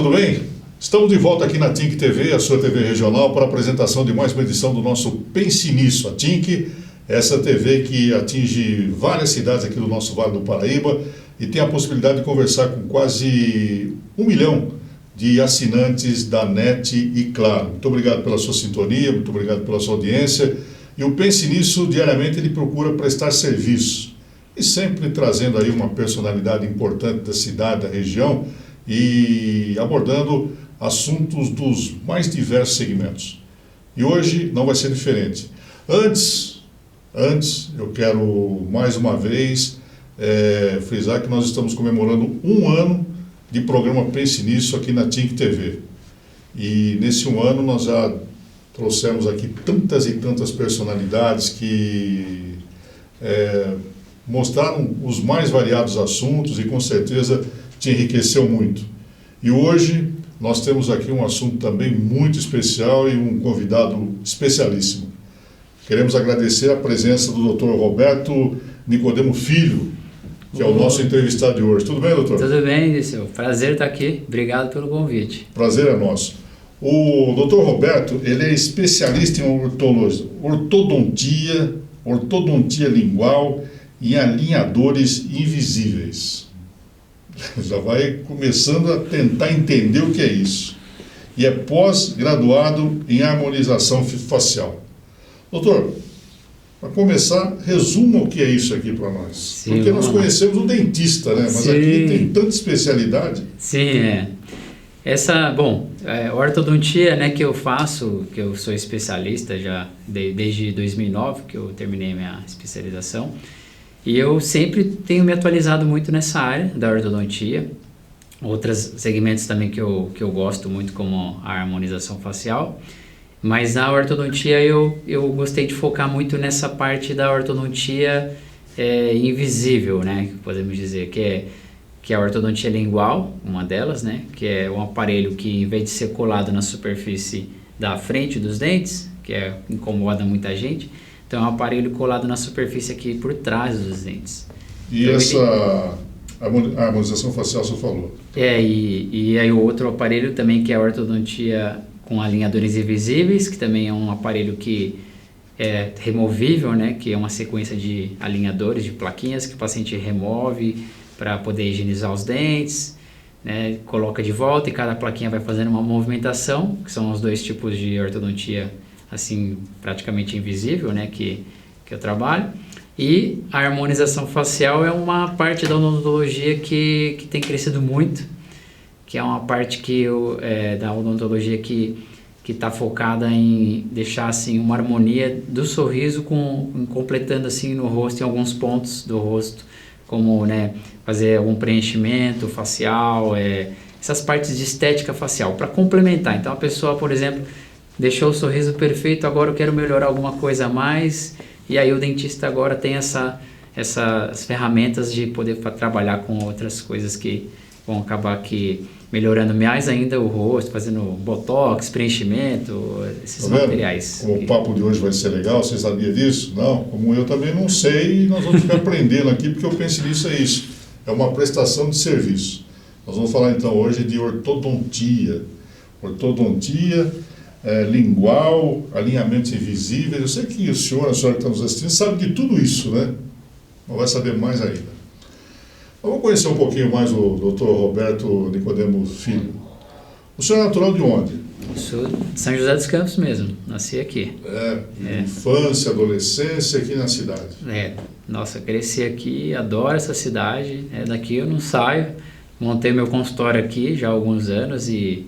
tudo bem? Estamos de volta aqui na Tink TV, a sua TV regional, para a apresentação de mais uma edição do nosso Pense Nisso. A Tink, essa TV que atinge várias cidades aqui do nosso Vale do Paraíba e tem a possibilidade de conversar com quase 1 milhão de assinantes da NET e Claro. Muito obrigado pela sua sintonia, muito obrigado pela sua audiência. E o Pense Nisso, diariamente, ele procura prestar serviço e sempre trazendo aí uma personalidade importante da cidade, da região e abordando assuntos dos mais diversos segmentos. E hoje não vai ser diferente. Antes, eu quero mais uma vez frisar que nós estamos comemorando 1 ano de programa Pense Nisso aqui na Tink TV. E nesse 1 ano nós já trouxemos aqui tantas e tantas personalidades que mostraram os mais variados assuntos e com certeza te enriqueceu muito. E hoje nós temos aqui um assunto também muito especial e um convidado especialíssimo. Queremos agradecer a presença do Dr. Roberto Nicodemo Filho, que é o nosso entrevistado de hoje. Tudo bem, doutor? Tudo bem, Liceu. Prazer estar aqui. Obrigado pelo convite. Prazer é nosso. O Dr. Roberto, ele é especialista em ortodontia lingual e alinhadores invisíveis. Já vai começando a tentar entender o que é isso. E é pós-graduado em harmonização facial. Doutor, para começar, resuma o que é isso aqui para nós. Sim, porque nós conhecemos o dentista, né? Mas sim, aqui tem tanta especialidade. Sim, ortodontia, né, que eu faço, que eu sou especialista já desde 2009, que eu terminei minha especialização. E eu sempre tenho me atualizado muito nessa área da ortodontia. Outros segmentos também que eu gosto muito, como a harmonização facial. Mas na ortodontia eu gostei de focar muito nessa parte da ortodontia invisível, né? Podemos dizer que é a ortodontia lingual, uma delas, né? Que é um aparelho que, em vez de ser colado na superfície da frente dos dentes, que incomoda muita gente, então é um aparelho colado na superfície aqui por trás dos dentes. E então, essa harmonização facial você falou? E aí o outro aparelho também, que é a ortodontia com alinhadores invisíveis, que também é um aparelho que é removível, né? Que é uma sequência de alinhadores, de plaquinhas que o paciente remove para poder higienizar os dentes, né? Coloca de volta e cada plaquinha vai fazendo uma movimentação, que são os 2 tipos de ortodontia assim, praticamente invisível, né, que eu trabalho. E a harmonização facial é uma parte da odontologia que tem crescido muito, que é uma parte da odontologia que está focada em deixar assim, uma harmonia do sorriso completando assim, no rosto, em alguns pontos do rosto, como, né, fazer algum preenchimento facial, essas partes de estética facial, para complementar. Então a pessoa, por exemplo, deixou o sorriso perfeito, agora eu quero melhorar alguma coisa a mais, e aí o dentista agora tem essas ferramentas de poder trabalhar com outras coisas que vão acabar aqui melhorando mais ainda o rosto, fazendo botox, preenchimento, esses materiais. O papo de hoje vai ser legal, você sabia disso? Não, como eu também não sei, e nós vamos ficar aprendendo aqui, porque eu penso nisso é isso, é uma prestação de serviço. Nós vamos falar então hoje de ortodontia lingual, alinhamentos invisíveis. Eu sei que a senhora que está nos assistindo sabe de tudo isso, né? Mas vai saber mais ainda. Vamos conhecer um pouquinho mais o Dr. Roberto Nicodemo Filho. O senhor é natural de onde? Eu sou de São José dos Campos mesmo, nasci aqui. Infância, adolescência aqui na cidade. Nossa, cresci aqui, adoro essa cidade, daqui eu não saio. Montei meu consultório aqui já há alguns anos e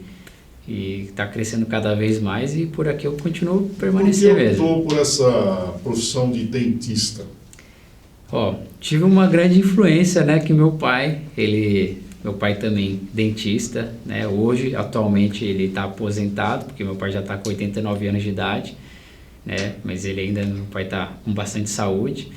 está crescendo cada vez mais, e por aqui eu continuo permanecendo mesmo. Por que optou por essa profissão de dentista? Tive uma grande influência, né, que meu pai também dentista, né, hoje, atualmente ele está aposentado, porque meu pai já está com 89 anos de idade, né, mas meu pai está com bastante saúde,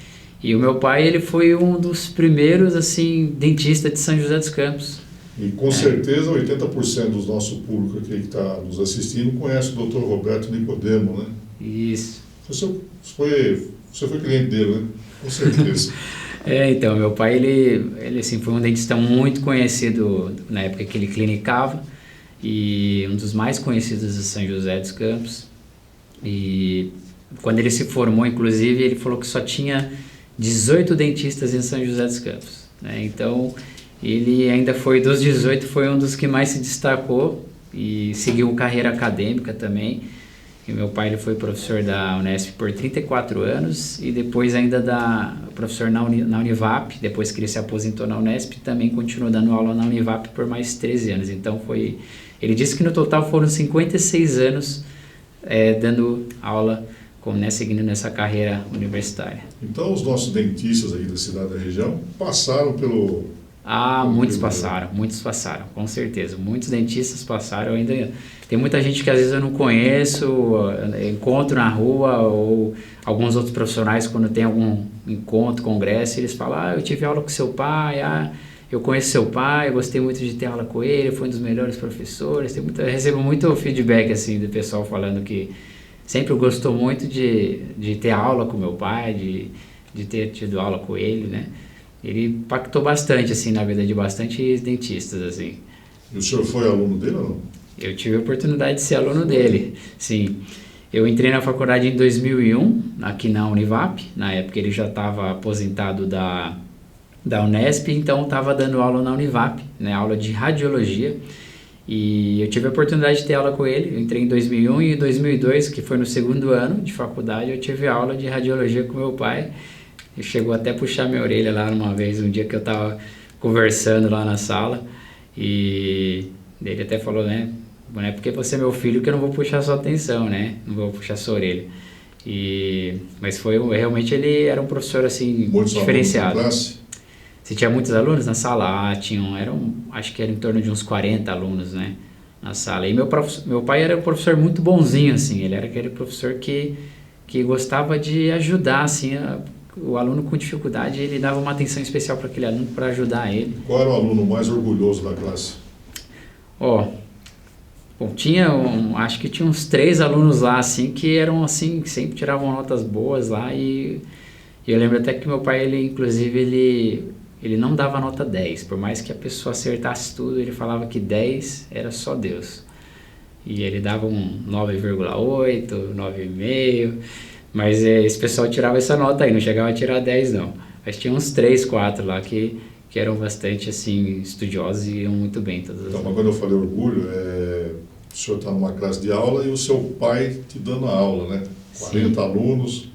e o meu pai, ele foi um dos primeiros, assim, dentistas de São José dos Campos. E com certeza 80% do nosso público aqui que está nos assistindo conhece o Dr. Roberto Nicodemo, né? Isso. Você foi cliente dele, né? Com certeza. Então, meu pai, ele assim, foi um dentista muito conhecido na época que ele clinicava, e um dos mais conhecidos de São José dos Campos. E quando ele se formou, inclusive, ele falou que só tinha 18 dentistas em São José dos Campos, né? Então, ele ainda foi, dos 18, foi um dos que mais se destacou e seguiu carreira acadêmica também. E meu pai, ele foi professor da Unesp por 34 anos e depois ainda professor na Univap, depois que ele se aposentou na Unesp, também continuou dando aula na Univap por mais 13 anos. Então, ele disse que no total foram 56 anos dando aula, seguindo nessa carreira universitária. Então, os nossos dentistas aí da cidade da região passaram pelo... Muitos passaram, com certeza. Muitos dentistas passaram. Ainda tem muita gente que às vezes eu não conheço, encontro na rua, ou alguns outros profissionais quando tem algum encontro, congresso, eles falam, eu tive aula com seu pai, eu conheço seu pai, eu gostei muito de ter aula com ele, foi um dos melhores professores. Eu recebo muito feedback assim, do pessoal falando que sempre gostou muito de ter aula com meu pai, de ter tido aula com ele, né? Ele impactou bastante, assim, na vida de bastante dentistas, assim. E o senhor foi aluno dele ou não? Eu tive a oportunidade de ser aluno dele, sim. Eu entrei na faculdade em 2001, aqui na Univap. Na época ele já estava aposentado da Unesp, então estava dando aula na Univap, né, aula de radiologia. E eu tive a oportunidade de ter aula com ele. Eu entrei em 2001 e em 2002, que foi no segundo ano de faculdade, eu tive aula de radiologia com meu pai. Ele chegou até a puxar minha orelha lá uma vez, um dia que eu estava conversando lá na sala, e ele até falou, né, não é porque você é meu filho que eu não vou puxar sua atenção, né, não vou puxar sua orelha. Mas realmente ele era um professor assim, muitos diferenciado. Alunos na classe? Você tinha muitos alunos na sala? Acho que era em torno de uns 40 alunos, né, na sala. E meu pai era um professor muito bonzinho, assim, ele era aquele professor que gostava de ajudar, assim, o aluno com dificuldade, ele dava uma atenção especial para aquele aluno, para ajudar ele. Qual era o aluno mais orgulhoso da classe? Acho que tinha uns 3 alunos lá, assim, que eram, assim, que sempre tiravam notas boas lá, e eu lembro até que meu pai, ele não dava nota 10, por mais que a pessoa acertasse tudo, ele falava que 10 era só Deus. E ele dava um 9,8, 9,5... Mas esse pessoal tirava essa nota aí, não chegava a tirar 10 não. Mas tinha uns 3, 4 lá que eram bastante assim, estudiosos e iam muito bem. Então, mas quando eu falei orgulho, o senhor está numa classe de aula e o seu pai te dando a aula, né? 40 Sim. alunos,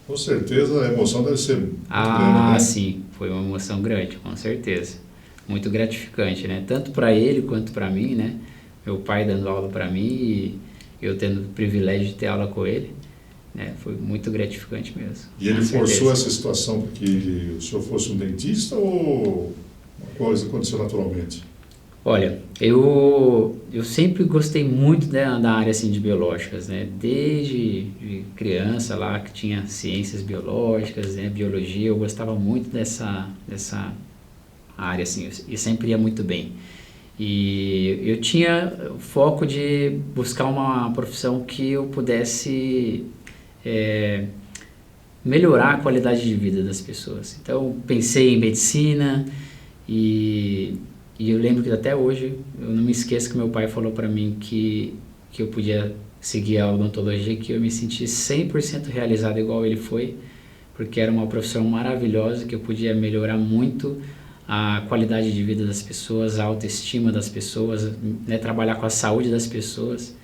com certeza a emoção deve ser muito grande, né? Sim, foi uma emoção grande, com certeza. Muito gratificante, né? Tanto para ele quanto para mim, né? Meu pai dando aula para mim e eu tendo o privilégio de ter aula com ele. Foi muito gratificante mesmo. E ele forçou essa situação para que o senhor fosse um dentista ou uma coisa aconteceu naturalmente? Olha, eu sempre gostei muito da área assim, de biológicas, né? Desde criança lá que tinha ciências biológicas, né? Biologia, eu gostava muito dessa área assim, e sempre ia muito bem. E eu tinha o foco de buscar uma profissão que eu pudesse melhorar a qualidade de vida das pessoas. Então pensei em medicina e eu lembro que até hoje eu não me esqueço que meu pai falou para mim que eu podia seguir a odontologia, que eu me senti 100% realizado igual ele foi, porque era uma profissão maravilhosa, que eu podia melhorar muito a qualidade de vida das pessoas, a autoestima das pessoas, né, trabalhar com a saúde das pessoas.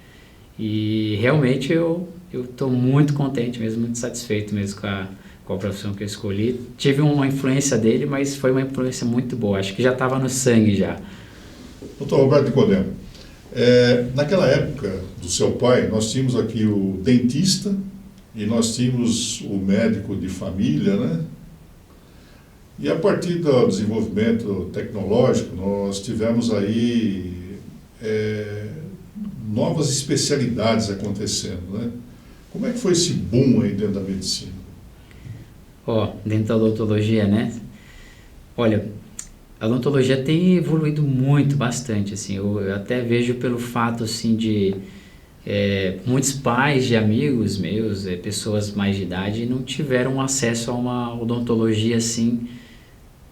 E realmente eu estou muito contente mesmo, muito satisfeito mesmo com a profissão que eu escolhi. Tive uma influência dele, mas foi uma influência muito boa, acho que já estava no sangue já. Doutor Roberto Nicodemo, naquela época do seu pai, nós tínhamos aqui o dentista e nós tínhamos o médico de família, né? E a partir do desenvolvimento tecnológico, nós tivemos aí novas especialidades acontecendo, né? Como é que foi esse boom aí dentro da medicina? Dentro da odontologia, né? Olha, a odontologia tem evoluído muito, bastante, assim. Eu até vejo pelo fato, assim, de muitos pais de amigos meus, pessoas mais de idade, não tiveram acesso a uma odontologia, assim,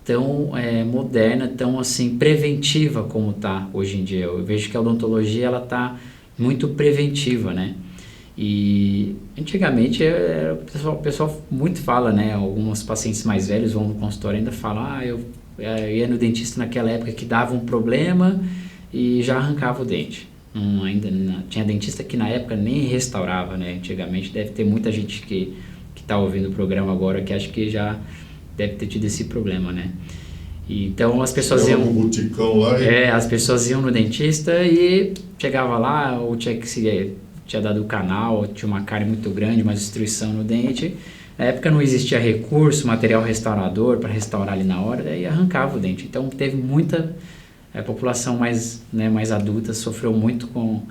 tão moderna, tão assim preventiva como está hoje em dia. Eu vejo que a odontologia ela está muito preventiva, né? E antigamente o pessoal muito fala, né? Alguns pacientes mais velhos vão no consultório e ainda falam, eu ia no dentista naquela época que dava um problema e já arrancava o dente. Tinha dentista que na época nem restaurava, né? Antigamente deve ter muita gente que está ouvindo o programa agora que acha que já deve ter tido esse problema, né? E, então as pessoas iam no buticão lá as pessoas iam no dentista e chegava lá, ou tinha dado o canal, tinha uma cárie muito grande, uma destruição no dente. Na época não existia recurso, material restaurador para restaurar ali na hora, daí arrancava o dente. Então teve muita a população mais adulta sofreu muito com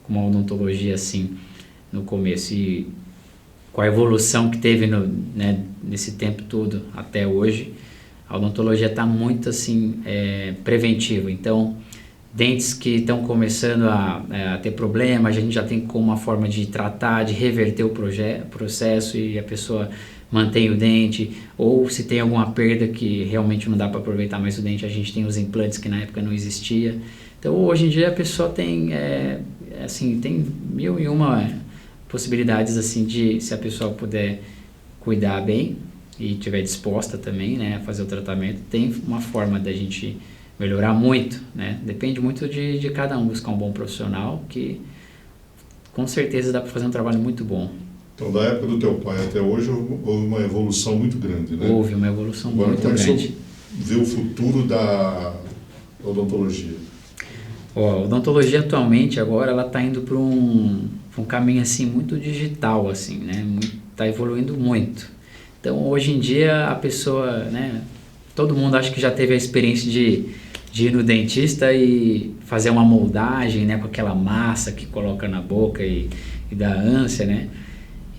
uma odontologia assim no começo, e com a evolução que teve nesse tempo todo até hoje, a odontologia está muito assim preventiva. Então dentes que estão começando a ter problema, a gente já tem como uma forma de tratar, de reverter o processo e a pessoa mantém o dente, ou se tem alguma perda que realmente não dá para aproveitar mais o dente, a gente tem os implantes que na época não existia. Então hoje em dia a pessoa tem tem 1001 possibilidades assim de, se a pessoa puder cuidar bem e estiver disposta também, né, a fazer o tratamento, tem uma forma da gente melhorar muito, né? Depende muito de cada um, buscar um bom profissional que com certeza dá para fazer um trabalho muito bom. Então, da época do teu pai até hoje, houve uma evolução muito grande, né? Houve uma evolução agora, muito grande. Agora, vê o futuro da odontologia? A odontologia atualmente, agora, ela está indo para um caminho, assim, muito digital, assim, né? Está evoluindo muito. Então, hoje em dia, a pessoa, né? Todo mundo acho que já teve a experiência de ir no dentista e fazer uma moldagem, né? Com aquela massa que coloca na boca e dá ânsia, né?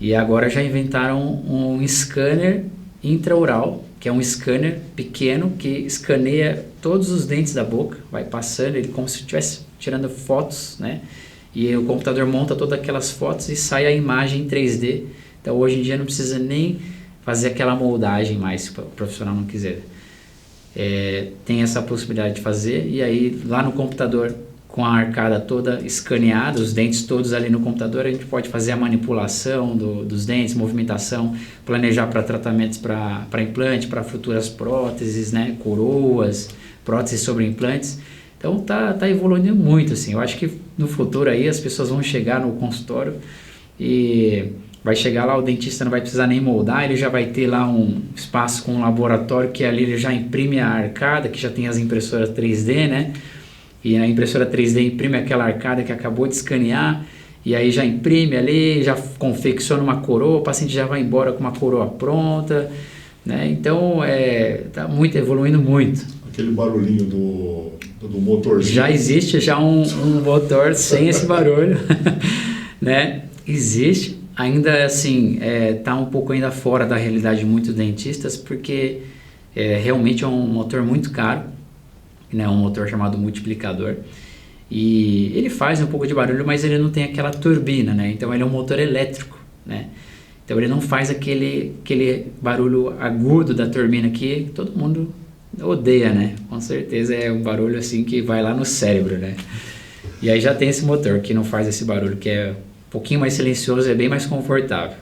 E agora já inventaram um scanner intraoral, que é um scanner pequeno que escaneia todos os dentes da boca, vai passando, ele como se estivesse tirando fotos, né? E o computador monta todas aquelas fotos e sai a imagem em 3D. Então hoje em dia não precisa nem fazer aquela moldagem mais, se o profissional não quiser. Tem essa possibilidade de fazer, e aí lá no computador, com a arcada toda escaneada, os dentes todos ali no computador, a gente pode fazer a manipulação dos dentes, movimentação, planejar para tratamentos para implante, para futuras próteses, né, coroas, próteses sobre implantes. Então tá evoluindo muito, assim. Eu acho que no futuro aí as pessoas vão chegar no consultório e vai chegar lá, o dentista não vai precisar nem moldar, ele já vai ter lá um espaço com um laboratório que ali ele já imprime a arcada, que já tem as impressoras 3D, né? E a impressora 3D imprime aquela arcada que acabou de escanear, e aí já imprime ali, já confecciona uma coroa, o paciente já vai embora com uma coroa pronta, né? Então tá evoluindo muito. Aquele barulhinho do motorzinho. Já existe já um motor sem esse barulho, né? Existe, ainda assim, tá um pouco ainda fora da realidade de muitos dentistas, porque realmente é um motor muito caro, né, um motor chamado multiplicador, e ele faz um pouco de barulho, mas ele não tem aquela turbina, né? Então ele é um motor elétrico, né? Então ele não faz aquele barulho agudo da turbina que todo mundo odeia, né? Com certeza é um barulho assim que vai lá no cérebro, né? E aí já tem esse motor que não faz esse barulho, que é um pouquinho mais silencioso e é bem mais confortável.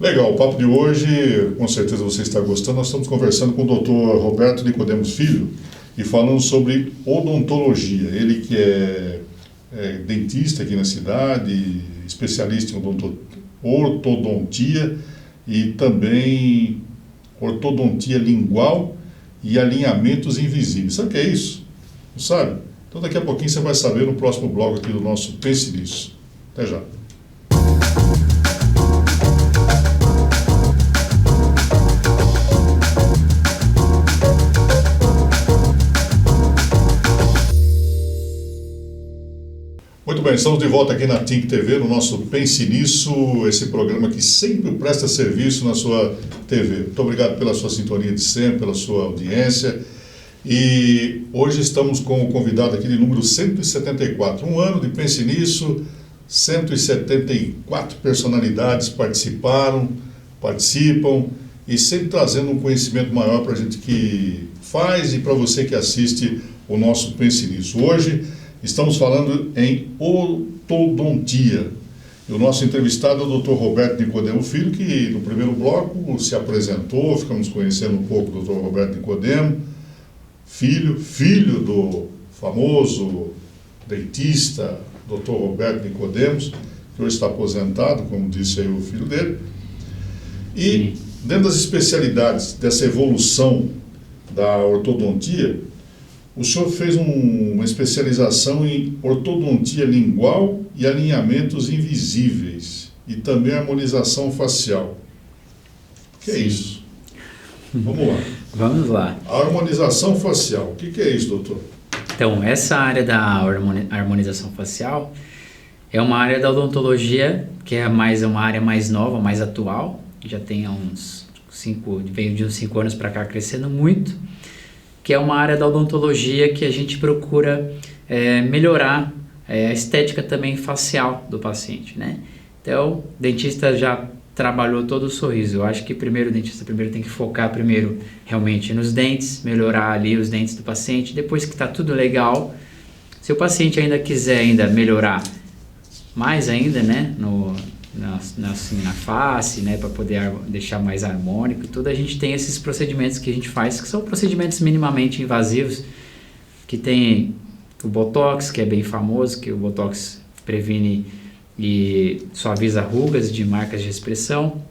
Legal, o papo de hoje, com certeza você está gostando. Nós estamos conversando com o Dr. Roberto Nicodemos Filho e falando sobre odontologia. Ele que é dentista aqui na cidade, especialista em ortodontia e também ortodontia lingual e alinhamentos invisíveis. Sabe o que é isso? Não sabe? Então daqui a pouquinho você vai saber no próximo bloco aqui do nosso Pense Nisso. Até já. Muito bem, estamos de volta aqui na TINC TV, no nosso Pense Nisso, esse programa que sempre presta serviço na sua TV. Muito obrigado pela sua sintonia de sempre, pela sua audiência. E hoje estamos com o convidado aqui de número 174. Um ano de Pense Nisso, 174 personalidades participam, e sempre trazendo um conhecimento maior para a gente que faz e para você que assiste o nosso Pense Nisso. Hoje estamos falando em ortodontia. E o nosso entrevistado é o Dr. Roberto Nicodemo Filho, que no primeiro bloco se apresentou, ficamos conhecendo um pouco do Dr. Roberto Nicodemo filho do famoso dentista Dr. Roberto Nicodemos, que hoje está aposentado, como disse aí o filho dele. E dentro das especialidades dessa evolução da ortodontia, o senhor fez uma especialização em ortodontia lingual e alinhamentos invisíveis e também harmonização facial. O que é isso? Vamos lá. Vamos lá. A harmonização facial, o que é isso, doutor? Então, essa área da harmonização facial é uma área da odontologia que é uma área mais nova, mais atual. Já tem veio de uns 5 anos para cá crescendo muito, que é uma área da odontologia que a gente procura melhorar a estética também facial do paciente, né? Então, o dentista já trabalhou todo o sorriso. Eu acho que o dentista tem que focar realmente nos dentes, melhorar ali os dentes do paciente. Depois que está tudo legal, se o paciente ainda quiser melhorar mais ainda, né, na face, né, para poder deixar mais harmônico, tudo, a gente tem esses procedimentos que a gente faz, que são procedimentos minimamente invasivos, que tem o Botox, que é bem famoso, que o Botox previne e suaviza rugas de marcas de expressão.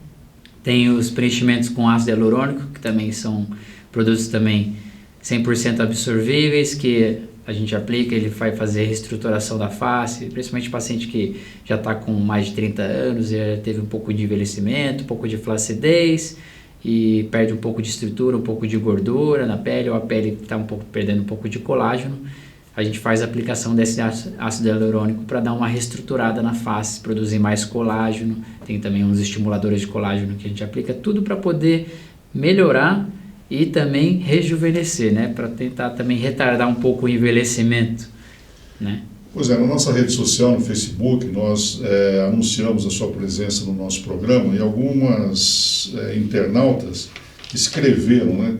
Tem os preenchimentos com ácido hialurônico, que também são produtos também 100% absorvíveis, que a gente aplica, ele vai fazer reestruturação da face, principalmente paciente que já está com mais de 30 anos e já teve um pouco de envelhecimento, um pouco de flacidez e perde um pouco de estrutura, um pouco de gordura na pele, ou a pele está perdendo um pouco de colágeno. A gente faz a aplicação desse ácido hialurônico para dar uma reestruturada na face, produzir mais colágeno. Tem também uns estimuladores de colágeno que a gente aplica, tudo para poder melhorar e também rejuvenescer, né? Para tentar também retardar um pouco o envelhecimento, né? Pois é, na nossa rede social, no Facebook, nós anunciamos a sua presença no nosso programa e algumas internautas escreveram, né?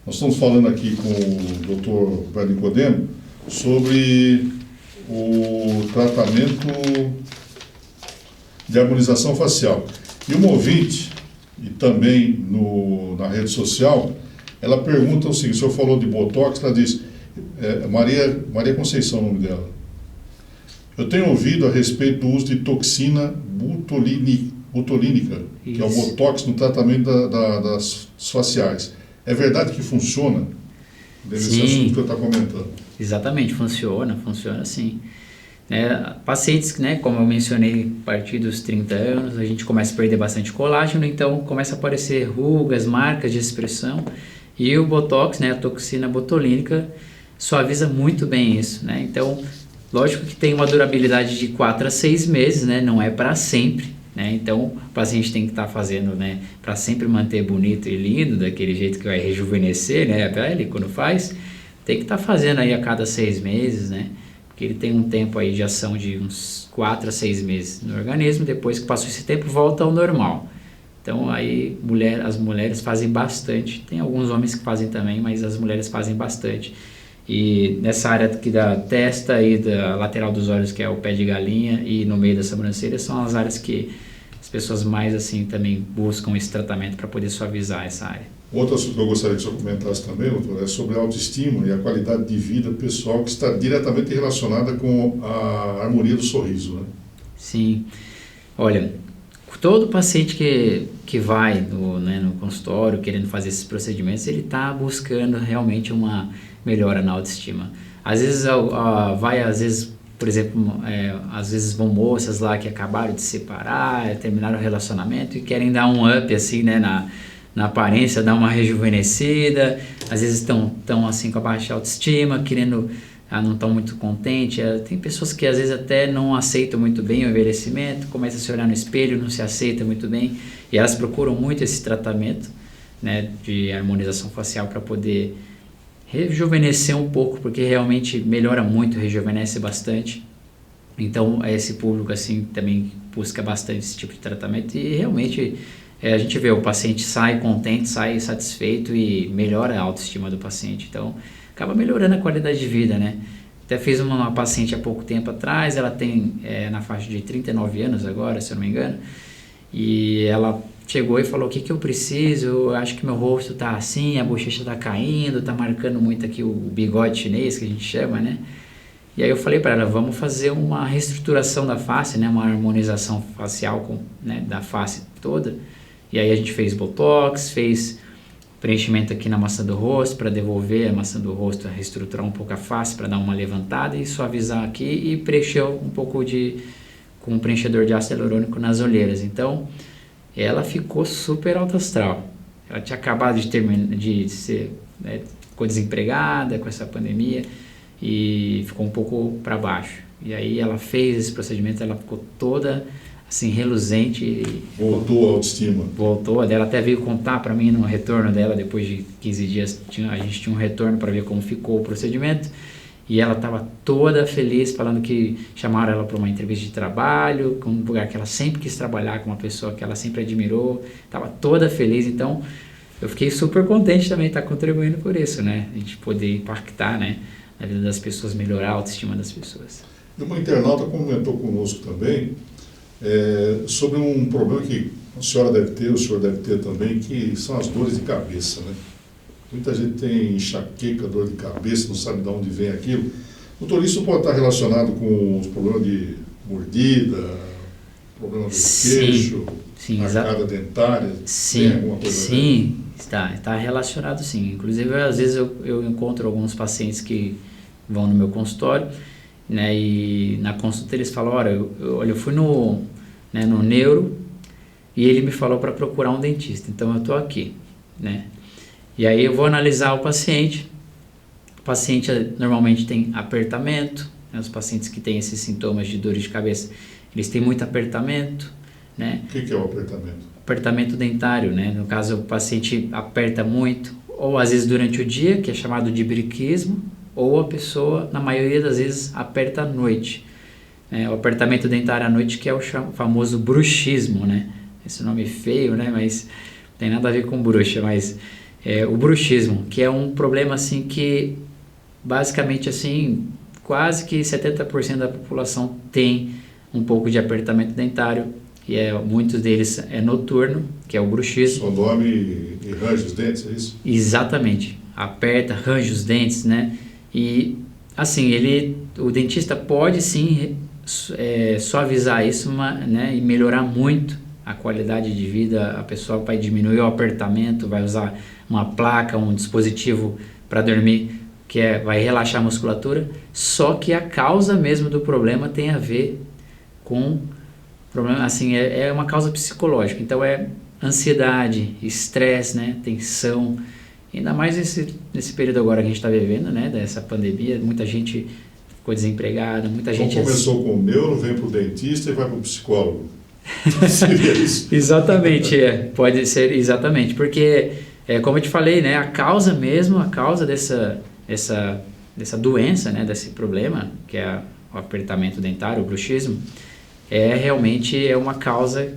Nós estamos falando aqui com o Dr. Roberto Nicodemo sobre o tratamento de harmonização facial. E uma ouvinte, e também na rede social, ela pergunta o seguinte: o senhor falou de Botox, ela diz, Maria Conceição é o nome dela. Eu tenho ouvido a respeito do uso de toxina botulínica, que é o Botox no tratamento das faciais. É verdade que funciona? Desse assunto que eu estou comentando. Exatamente, funciona sim. Pacientes, né, como eu mencionei, a partir dos 30 anos, a gente começa a perder bastante colágeno, então começa a aparecer rugas, marcas de expressão, e o Botox, né, a toxina botulínica, suaviza muito bem isso, né? Então, lógico que tem uma durabilidade de 4 a 6 meses, né, não é para sempre, né? Então, o paciente tem que estar fazendo, né, para sempre manter bonito e lindo, daquele jeito que vai rejuvenescer, né, a pele quando faz, tem que estar fazendo aí a cada 6 meses, né? Porque ele tem um tempo aí de ação de uns 4 a 6 meses no organismo, depois que passou esse tempo volta ao normal. Então aí as mulheres fazem bastante, tem alguns homens que fazem também, mas as mulheres fazem bastante. E nessa área aqui da testa e da lateral dos olhos, que é o pé de galinha, e no meio da sobrancelha, são as áreas que as pessoas mais assim também buscam esse tratamento para poder suavizar essa área. Outro assunto que eu gostaria que o senhor comentasse também, doutor, é sobre a autoestima e a qualidade de vida pessoal, que está diretamente relacionada com a harmonia do sorriso, né? Sim. Olha, todo paciente que vai no consultório querendo fazer esses procedimentos, ele está buscando realmente uma melhora na autoestima. Às vezes, por exemplo, às vezes vão moças lá que acabaram de se separar, terminaram o relacionamento e querem dar um up assim, né, na aparência, dar uma rejuvenescida. Às vezes estão assim com a baixa autoestima, não estão muito contentes. Tem pessoas que às vezes até não aceitam muito bem o envelhecimento, começam a se olhar no espelho, não se aceita muito bem, e elas procuram muito esse tratamento, né, de harmonização facial para poder rejuvenescer um pouco, porque realmente melhora muito, rejuvenesce bastante. Então esse público assim também busca bastante esse tipo de tratamento e realmente a gente vê o paciente sai contente, sai satisfeito e melhora a autoestima do paciente. Então, acaba melhorando a qualidade de vida, né? Até fiz uma paciente há pouco tempo atrás, ela tem na faixa de 39 anos agora, se eu não me engano, e ela chegou e falou: o que eu preciso? Eu acho que meu rosto tá assim, a bochecha tá caindo, tá marcando muito aqui o bigode chinês, que a gente chama, né? E aí eu falei para ela: vamos fazer uma reestruturação da face, né? Uma harmonização facial né? Da face toda. E aí a gente fez botox, fez preenchimento aqui na maçã do rosto para devolver a maçã do rosto, reestruturar um pouco a face para dar uma levantada e suavizar aqui, e preencheu um pouco com um preenchedor de ácido hialurônico nas olheiras. Então ela ficou super alta astral. Ela tinha acabado de ser, né, ficou desempregada com essa pandemia e ficou um pouco para baixo. E aí ela fez esse procedimento, ela ficou toda assim, reluzente. Voltou a autoestima. Voltou, ela até veio contar para mim no retorno dela, depois de 15 dias, a gente tinha um retorno para ver como ficou o procedimento, e ela estava toda feliz, falando que chamaram ela para uma entrevista de trabalho, com um lugar que ela sempre quis trabalhar, com uma pessoa que ela sempre admirou, estava toda feliz. Então eu fiquei super contente também de estar contribuindo por isso, né? A gente poder impactar, né, na vida das pessoas, melhorar a autoestima das pessoas. E uma internauta comentou conosco também sobre um problema que a senhora deve ter, o senhor deve ter também, que são as dores de cabeça, né? Muita gente tem enxaqueca, dor de cabeça, não sabe de onde vem aquilo. Doutor, isso pode estar relacionado com os problemas de mordida, problema do queixo, arcada dentária? Sim, tem alguma coisa sim, está relacionado sim. Inclusive, às vezes eu encontro alguns pacientes que vão no meu consultório, né, e na consulta eles falam: olha, eu fui no neuro e ele me falou para procurar um dentista, então eu estou aqui, né? E aí eu vou analisar o paciente. O paciente normalmente tem apertamento, né? Os pacientes que têm esses sintomas de dores de cabeça, eles têm muito apertamento, né? O que é o apertamento? Apertamento dentário, né? No caso, o paciente aperta muito, ou às vezes durante o dia, que é chamado de briquismo, ou a pessoa, na maioria das vezes, aperta à noite. O apertamento dentário à noite, que é o famoso bruxismo, né? Esse nome feio, né? Mas não tem nada a ver com bruxa, mas o bruxismo, que é um problema assim que, basicamente assim, quase que 70% da população tem um pouco de apertamento dentário, e muitos deles é noturno, que é o bruxismo. Só dorme e range os dentes, é isso? Exatamente. Aperta, range os dentes, né? E assim, o dentista pode sim suavizar isso, né, e melhorar muito a qualidade de vida. A pessoa vai diminuir o apertamento, vai usar uma placa, um dispositivo para dormir, que vai relaxar a musculatura. Só que a causa mesmo do problema tem a ver com problema, assim, é uma causa psicológica. Então é ansiedade, estresse, né, tensão. Ainda mais nesse período agora que a gente está vivendo, né, dessa pandemia, muita gente ficou desempregada, muita gente... Começou com o neuro, vem para o dentista e vai para o psicólogo. Seria isso? Exatamente, pode ser, exatamente, porque, como eu te falei, né, a causa dessa doença, né, desse problema, que é o apertamento dentário, o bruxismo, realmente uma causa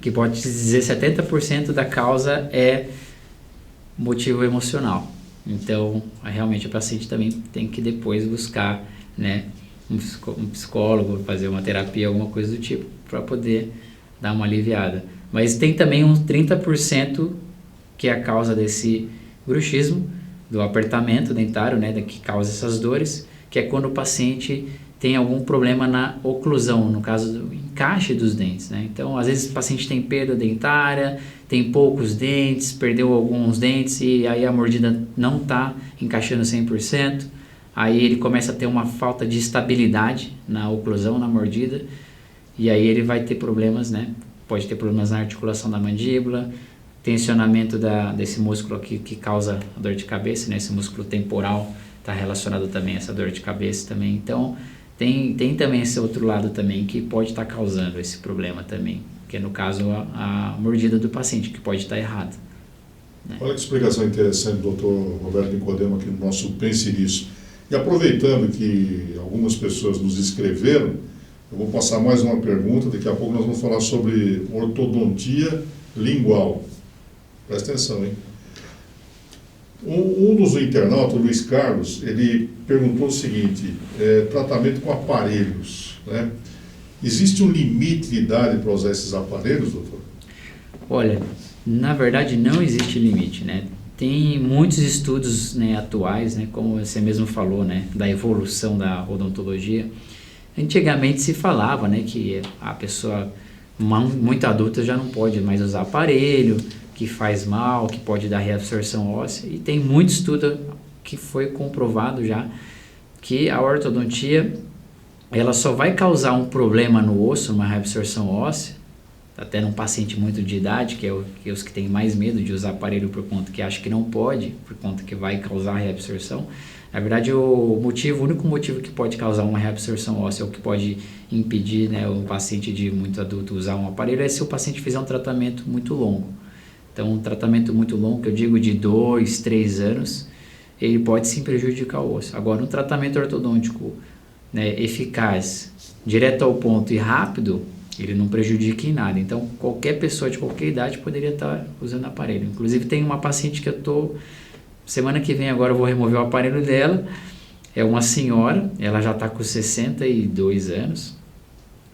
que pode dizer 70% da causa é motivo emocional. Então, realmente o paciente também tem que depois buscar, né, um psicólogo, fazer uma terapia, alguma coisa do tipo, para poder dar uma aliviada. Mas tem também uns 30% que é a causa desse bruxismo, do apertamento dentário, né, que causa essas dores, que é quando o paciente tem algum problema na oclusão, no caso do encaixe dos dentes, né? Então, às vezes o paciente tem perda dentária, tem poucos dentes, perdeu alguns dentes e aí a mordida não está encaixando 100%, aí ele começa a ter uma falta de estabilidade na oclusão, na mordida, e aí ele vai ter problemas, né? Pode ter problemas na articulação da mandíbula, tensionamento desse músculo aqui que causa a dor de cabeça, né? Esse músculo temporal está relacionado também a essa dor de cabeça também. Então, tem também esse outro lado também que pode estar causando esse problema também, que é no caso a mordida do paciente, que pode estar errada, né? Olha que explicação interessante, doutor Roberto Nicodemo, aqui no nosso Pense Nisso. E aproveitando que algumas pessoas nos escreveram, eu vou passar mais uma pergunta, daqui a pouco nós vamos falar sobre ortodontia lingual. Presta atenção, hein? Um dos internautas, o Luiz Carlos, ele perguntou o seguinte, tratamento com aparelhos, né? Existe um limite de idade para usar esses aparelhos, doutor? Olha, na verdade não existe limite, né? Tem muitos estudos, né, atuais, né, como você mesmo falou, né, da evolução da odontologia. Antigamente se falava, né, que a pessoa muito adulta já não pode mais usar aparelho, que faz mal, que pode dar reabsorção óssea, e tem muito estudo que foi comprovado já que a ortodontia ela só vai causar um problema no osso, uma reabsorção óssea, até num paciente muito de idade, que é os que têm mais medo de usar aparelho por conta que acha que não pode, por conta que vai causar reabsorção. Na verdade, o único motivo que pode causar uma reabsorção óssea, ou que pode impedir, né, o paciente de muito adulto usar um aparelho, é se o paciente fizer um tratamento muito longo. Então, um tratamento muito longo, que eu digo de 2, 3 anos, ele pode sim prejudicar o osso. Agora, um tratamento ortodôntico, né, eficaz, direto ao ponto e rápido, ele não prejudica em nada. Então, qualquer pessoa de qualquer idade poderia estar usando aparelho. Inclusive, tem uma paciente que semana que vem agora eu vou remover o aparelho dela. É uma senhora, ela já está com 62 anos.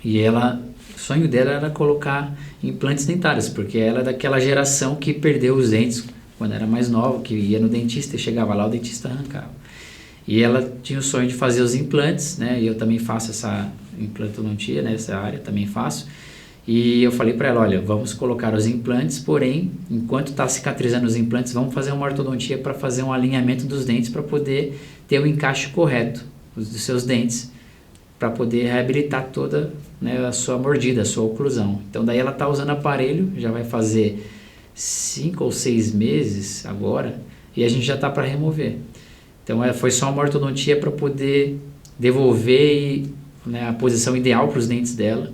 E o sonho dela era colocar implantes dentários, porque ela é daquela geração que perdeu os dentes quando era mais nova, que ia no dentista e chegava lá, o dentista arrancava. E ela tinha o sonho de fazer os implantes, né? E eu também faço essa implantodontia, né? Essa área também faço. E eu falei para ela, olha, vamos colocar os implantes, porém, enquanto está cicatrizando os implantes, vamos fazer uma ortodontia para fazer um alinhamento dos dentes para poder ter o encaixe correto dos seus dentes, para poder reabilitar toda, né, a sua mordida, a sua oclusão. Então daí ela está usando aparelho, já vai fazer 5 ou 6 meses agora, e a gente já está para remover. Então foi só uma ortodontia para poder devolver, né, a posição ideal para os dentes dela,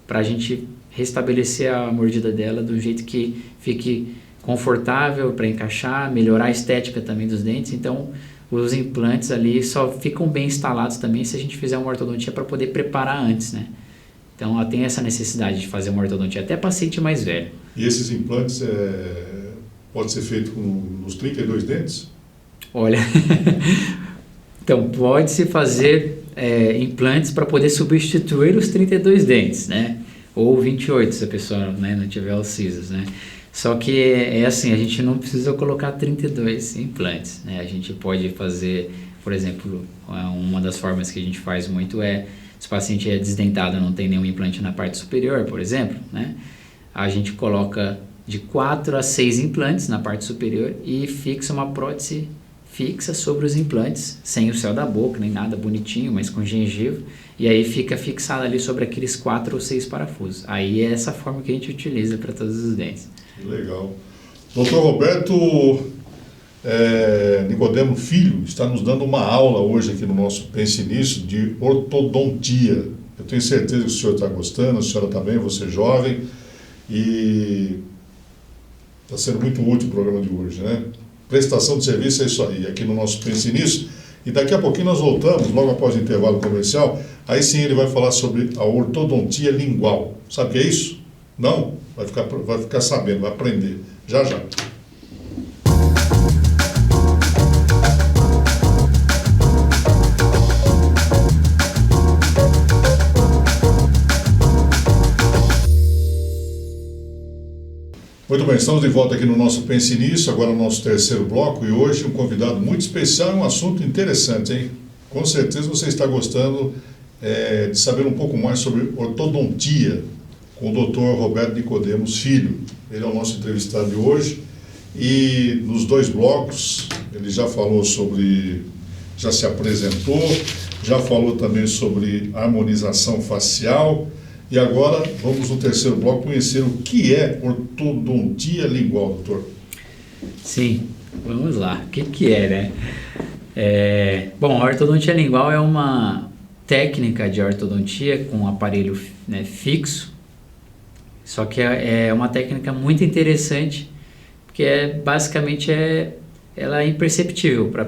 para a gente restabelecer a mordida dela do jeito que fique confortável para encaixar, melhorar a estética também dos dentes. Então os implantes ali só ficam bem instalados também se a gente fizer uma ortodontia para poder preparar antes, né? Então ela tem essa necessidade de fazer uma ortodontia, até paciente mais velho. E esses implantes pode ser feito nos 32 dentes? Olha, então pode-se fazer implantes para poder substituir os 32 dentes, né? Ou 28 se a pessoa, né, não tiver os sisos, né? Só que assim, a gente não precisa colocar 32 implantes, né? A gente pode fazer, por exemplo, uma das formas que a gente faz muito se o paciente é desdentado, não tem nenhum implante na parte superior, por exemplo, né? A gente coloca de 4 a 6 implantes na parte superior e fixa uma prótese fixa sobre os implantes, sem o céu da boca, nem nada, bonitinho, mas com gengiva, e aí fica fixado ali sobre aqueles 4 ou 6 parafusos. Aí é essa forma que a gente utiliza para todos os dentes. Legal. Doutor Roberto Nicodemo Filho está nos dando uma aula hoje aqui no nosso Pense Nisso de ortodontia. Eu tenho certeza que o senhor está gostando, a senhora também, você é jovem, e está sendo muito útil o programa de hoje, né? Prestação de serviço é isso aí, aqui no nosso Pense Nisso. E daqui a pouquinho nós voltamos, logo após o intervalo comercial, aí sim ele vai falar sobre a ortodontia lingual. Sabe o que é isso? Não? Vai ficar sabendo, vai aprender. Já, já. Muito bem, estamos de volta aqui no nosso Pense Nisso, agora no nosso terceiro bloco, e hoje um convidado muito especial e um assunto interessante, hein? Com certeza você está gostando de saber um pouco mais sobre ortodontia, com o Dr. Roberto Nicodemos Filho. Ele é o nosso entrevistado de hoje, e nos 2 blocos ele já falou já se apresentou, já falou também sobre harmonização facial. E agora vamos no terceiro bloco conhecer o que é ortodontia lingual, doutor. Sim, vamos lá. O que é, né? Bom, a ortodontia lingual é uma técnica de ortodontia com um aparelho, né, fixo, só que é uma técnica muito interessante, porque basicamente ela é imperceptível para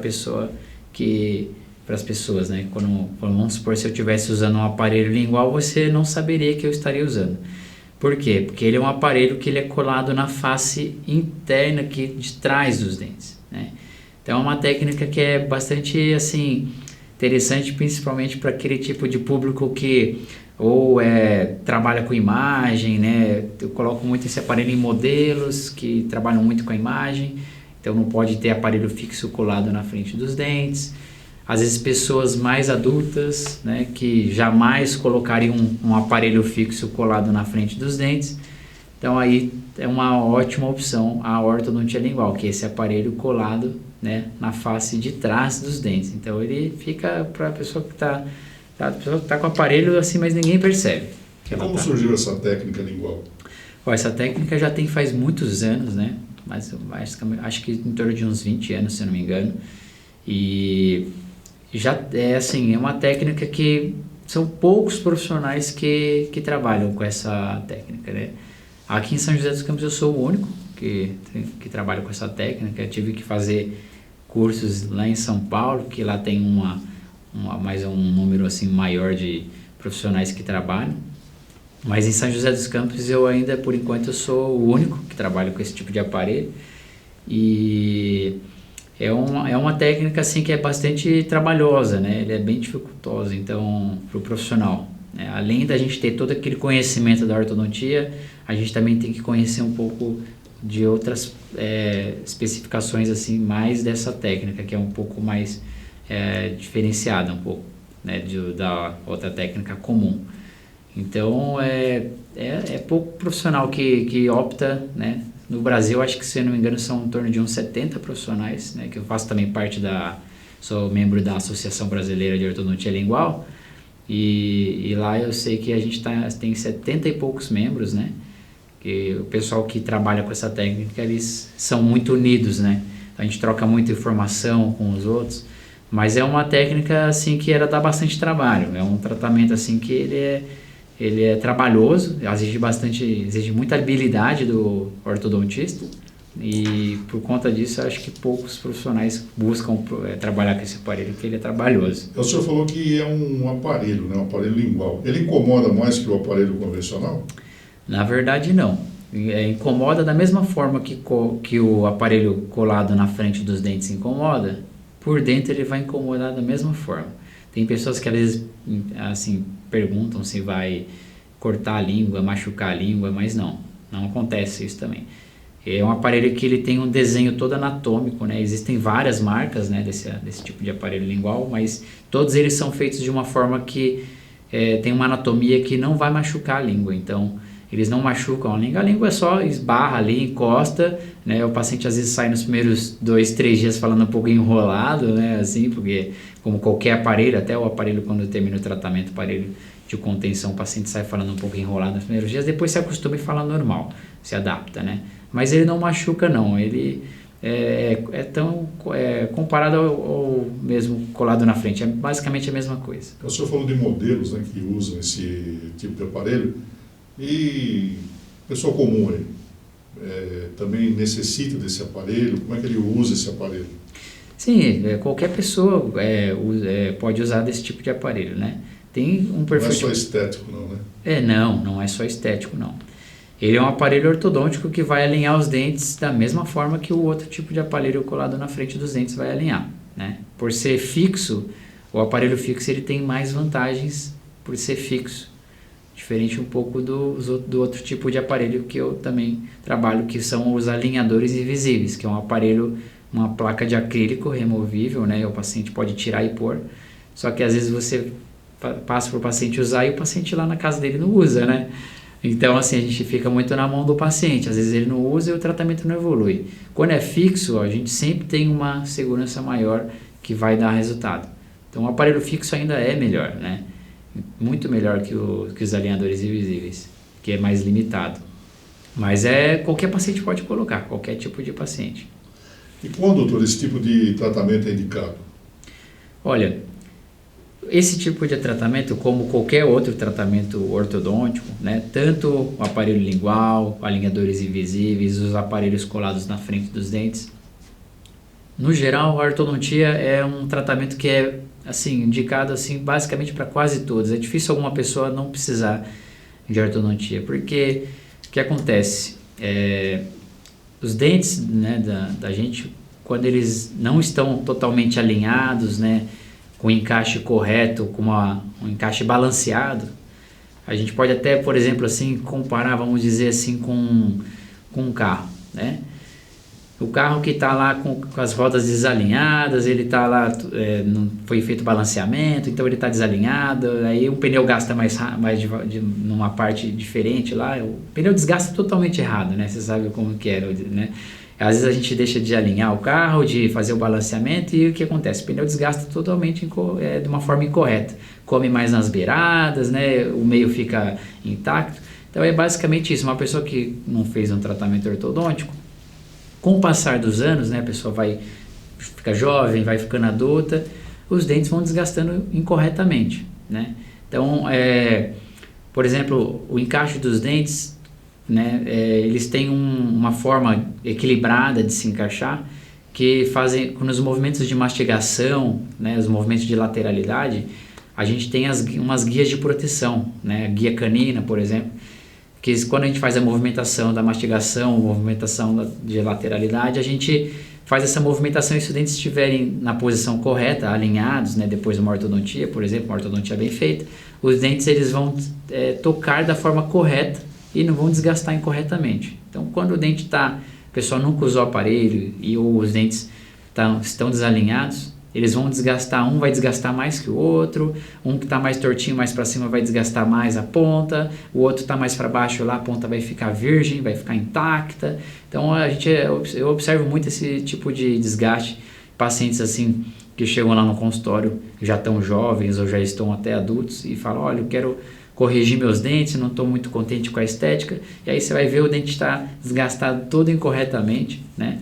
as pessoas, né? Quando vamos supor, se eu estivesse usando um aparelho lingual, você não saberia que eu estaria usando. Por quê? Porque ele é um aparelho que ele é colado na face interna aqui de trás dos dentes, né? Então é uma técnica que é bastante assim interessante, principalmente para aquele tipo de público que ou trabalha com imagem, né? Eu coloco muito esse aparelho em modelos que trabalham muito com a imagem, então não pode ter aparelho fixo colado na frente dos dentes. Às vezes pessoas mais adultas, né, que jamais colocariam um aparelho fixo colado na frente dos dentes. Então aí é uma ótima opção a ortodontia lingual, que é esse aparelho colado, né, na face de trás dos dentes. Então ele fica para a pessoa que está com o aparelho assim, mas ninguém percebe. E como surgiu essa técnica lingual? Essa técnica já tem faz muitos anos, né? Mas acho que em torno de uns 20 anos, se eu não me engano. E já é assim, é uma técnica que são poucos profissionais que trabalham com essa técnica, né? Aqui em São José dos Campos eu sou o único que trabalha com essa técnica. Eu tive que fazer cursos lá em São Paulo, que lá tem mais um número assim maior de profissionais que trabalham. Mas em São José dos Campos eu ainda, por enquanto, eu sou o único que trabalha com esse tipo de aparelho. E é uma técnica assim que é bastante trabalhosa, né? Ele é bem dificultosa, então, para o profissional, né? Além da gente ter todo aquele conhecimento da ortodontia, a gente também tem que conhecer um pouco de outras especificações assim, mais dessa técnica, que é um pouco mais diferenciada um pouco, né, da outra técnica comum. Então, é pouco profissional que opta, né? No Brasil, acho que, se eu não me engano, são em torno de uns 70 profissionais, né? Que eu faço também parte sou membro da Associação Brasileira de Ortodontia Lingual, e lá eu sei que a gente tem 70 e poucos membros, né? Que o pessoal que trabalha com essa técnica, eles são muito unidos, né? A gente troca muita informação com os outros, mas é uma técnica, assim, que dá bastante trabalho. É um tratamento, assim, que ele é trabalhoso, exige muita habilidade do ortodontista, e por conta disso eu acho que poucos profissionais buscam trabalhar com esse aparelho, porque ele é trabalhoso. O senhor falou que é um aparelho, né, um aparelho lingual. Ele incomoda mais que o aparelho convencional? Na verdade, não. Incomoda da mesma forma que o aparelho colado na frente dos dentes incomoda, por dentro ele vai incomodar da mesma forma. Tem pessoas que às vezes assim, perguntam se vai cortar a língua, machucar a língua, mas não acontece isso também. É um aparelho que ele tem um desenho todo anatômico, né? Existem várias marcas, né, desse tipo de aparelho lingual, mas todos eles são feitos de uma forma que tem uma anatomia que não vai machucar a língua. Então, eles não machucam a língua só esbarra ali, encosta, né? O paciente às vezes sai nos primeiros 2, 3 dias falando um pouco enrolado, né? Assim, porque como qualquer aparelho, até o aparelho quando termina o tratamento, o aparelho de contenção, o paciente sai falando um pouco enrolado nos primeiros dias, depois se acostuma e fala normal, se adapta, né? Mas ele não machuca não, ele comparado ao mesmo colado na frente, é basicamente a mesma coisa. O senhor falou de modelos, né, que usam esse tipo de aparelho, e o pessoal comum aí também necessita desse aparelho? Como é que ele usa esse aparelho? Sim, qualquer pessoa pode usar desse tipo de aparelho, né? Tem um perfil. Não é só estético não, né? Não é só estético não. Ele é um aparelho ortodôntico que vai alinhar os dentes da mesma forma que o outro tipo de aparelho colado na frente dos dentes vai alinhar, né? Por ser fixo, o aparelho fixo ele tem mais vantagens por ser fixo, diferente um pouco do outro tipo de aparelho que eu também trabalho, que são os alinhadores invisíveis, que é um aparelho, uma placa de acrílico removível, né? O paciente pode tirar e pôr, só que às vezes você passa para o paciente usar e o paciente lá na casa dele não usa, né? Então, assim, a gente fica muito na mão do paciente. Às vezes ele não usa e o tratamento não evolui. Quando é fixo, a gente sempre tem uma segurança maior que vai dar resultado. Então, o aparelho fixo ainda é melhor, né? Muito melhor que os alinhadores invisíveis, que é mais limitado. Mas qualquer paciente pode colocar, qualquer tipo de paciente. E quando, doutor, esse tipo de tratamento é indicado? Olha, esse tipo de tratamento, como qualquer outro tratamento ortodôntico, né, tanto o aparelho lingual, alinhadores invisíveis, os aparelhos colados na frente dos dentes, no geral, a ortodontia é um tratamento que é assim, indicado assim, basicamente para quase todos. É difícil alguma pessoa não precisar de ortodontia, porque o que acontece? Os dentes, né, da gente, quando eles não estão totalmente alinhados, né, com o encaixe correto, com um encaixe balanceado, a gente pode até, por exemplo, assim, comparar, vamos dizer assim, com um carro, né? O carro que está lá com as rodas desalinhadas, ele está lá, não foi feito balanceamento, então ele está desalinhado, aí o pneu gasta mais numa parte diferente lá, o pneu desgasta totalmente errado, né? Você sabe como que é, né? Às vezes a gente deixa de alinhar o carro, de fazer o balanceamento e o que acontece? O pneu desgasta totalmente de uma forma incorreta, come mais nas beiradas, né? O meio fica intacto. Então é basicamente isso, uma pessoa que não fez um tratamento ortodôntico, com o passar dos anos, né, a pessoa fica jovem, vai ficando adulta, os dentes vão desgastando incorretamente, né? Então, por exemplo, o encaixe dos dentes, né, eles têm uma forma equilibrada de se encaixar, que fazem, com os movimentos de mastigação, né, os movimentos de lateralidade, a gente tem umas guias de proteção, né, a guia canina, por exemplo, que quando a gente faz a movimentação da mastigação, movimentação de lateralidade, a gente faz essa movimentação e se os dentes estiverem na posição correta, alinhados, né, depois de uma ortodontia, por exemplo, uma ortodontia bem feita, os dentes eles vão tocar da forma correta e não vão desgastar incorretamente. Então, quando o dente a pessoa nunca usou o aparelho ou os dentes estão desalinhados, eles vão desgastar, um vai desgastar mais que o outro, um que está mais tortinho, mais para cima vai desgastar mais a ponta, o outro está mais para baixo lá, a ponta vai ficar virgem, vai ficar intacta. Então eu observo muito esse tipo de desgaste, pacientes assim que chegam lá no consultório, já estão jovens ou já estão até adultos e falam, olha, eu quero corrigir meus dentes, não estou muito contente com a estética, e aí você vai ver o dente está desgastado todo incorretamente, né?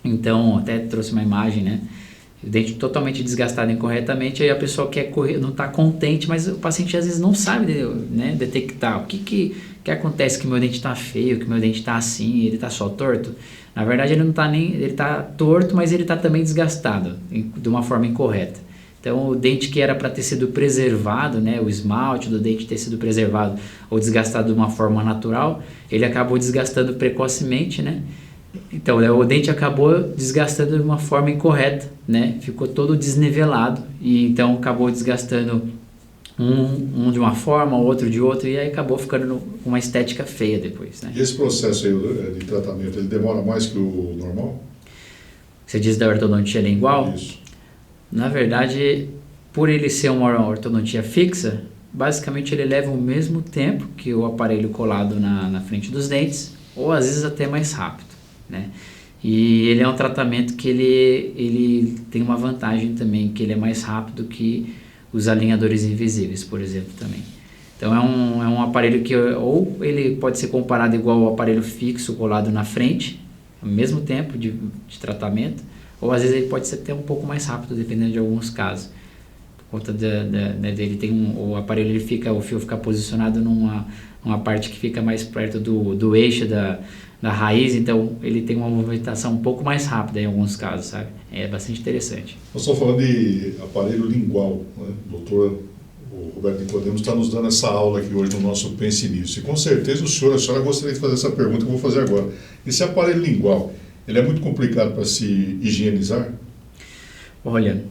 Então, até trouxe uma imagem, né? O dente totalmente desgastado incorretamente, aí a pessoa quer correr, não está contente, mas o paciente às vezes não sabe, né, detectar o que acontece, que meu dente está feio, que meu dente está assim, ele está só torto. Na verdade ele não está ele está torto, mas ele está também desgastado de uma forma incorreta. Então o dente que era para ter sido preservado, né, o esmalte do dente ter sido preservado ou desgastado de uma forma natural, ele acabou desgastando precocemente, né? Então, o dente acabou desgastando de uma forma incorreta, né? Ficou todo desnivelado e então acabou desgastando um de uma forma, o outro de outra e aí acabou ficando com uma estética feia depois, né? E esse processo aí de tratamento, ele demora mais que o normal? Você diz da ortodontia lingual? Isso. Na verdade, por ele ser uma ortodontia fixa, basicamente ele leva o mesmo tempo que o aparelho colado na frente dos dentes, ou às vezes até mais rápido, né? E ele é um tratamento que ele tem uma vantagem também, que ele é mais rápido que os alinhadores invisíveis, por exemplo, também. Então é um aparelho que ou ele pode ser comparado igual ao aparelho fixo colado na frente, ao mesmo tempo de tratamento, ou às vezes ele pode ser até um pouco mais rápido, dependendo de alguns casos. Por conta dele tem o aparelho, o fio fica posicionado numa parte que fica mais perto do eixo da raiz, então ele tem uma movimentação um pouco mais rápida em alguns casos, sabe? É bastante interessante. Nós estamos falando de aparelho lingual, né? O doutor Roberto Nicodemos está nos dando essa aula aqui hoje no nosso Pense Nisso. E com certeza a senhora gostaria de fazer essa pergunta que eu vou fazer agora. Esse aparelho lingual, ele é muito complicado para se higienizar? Olha,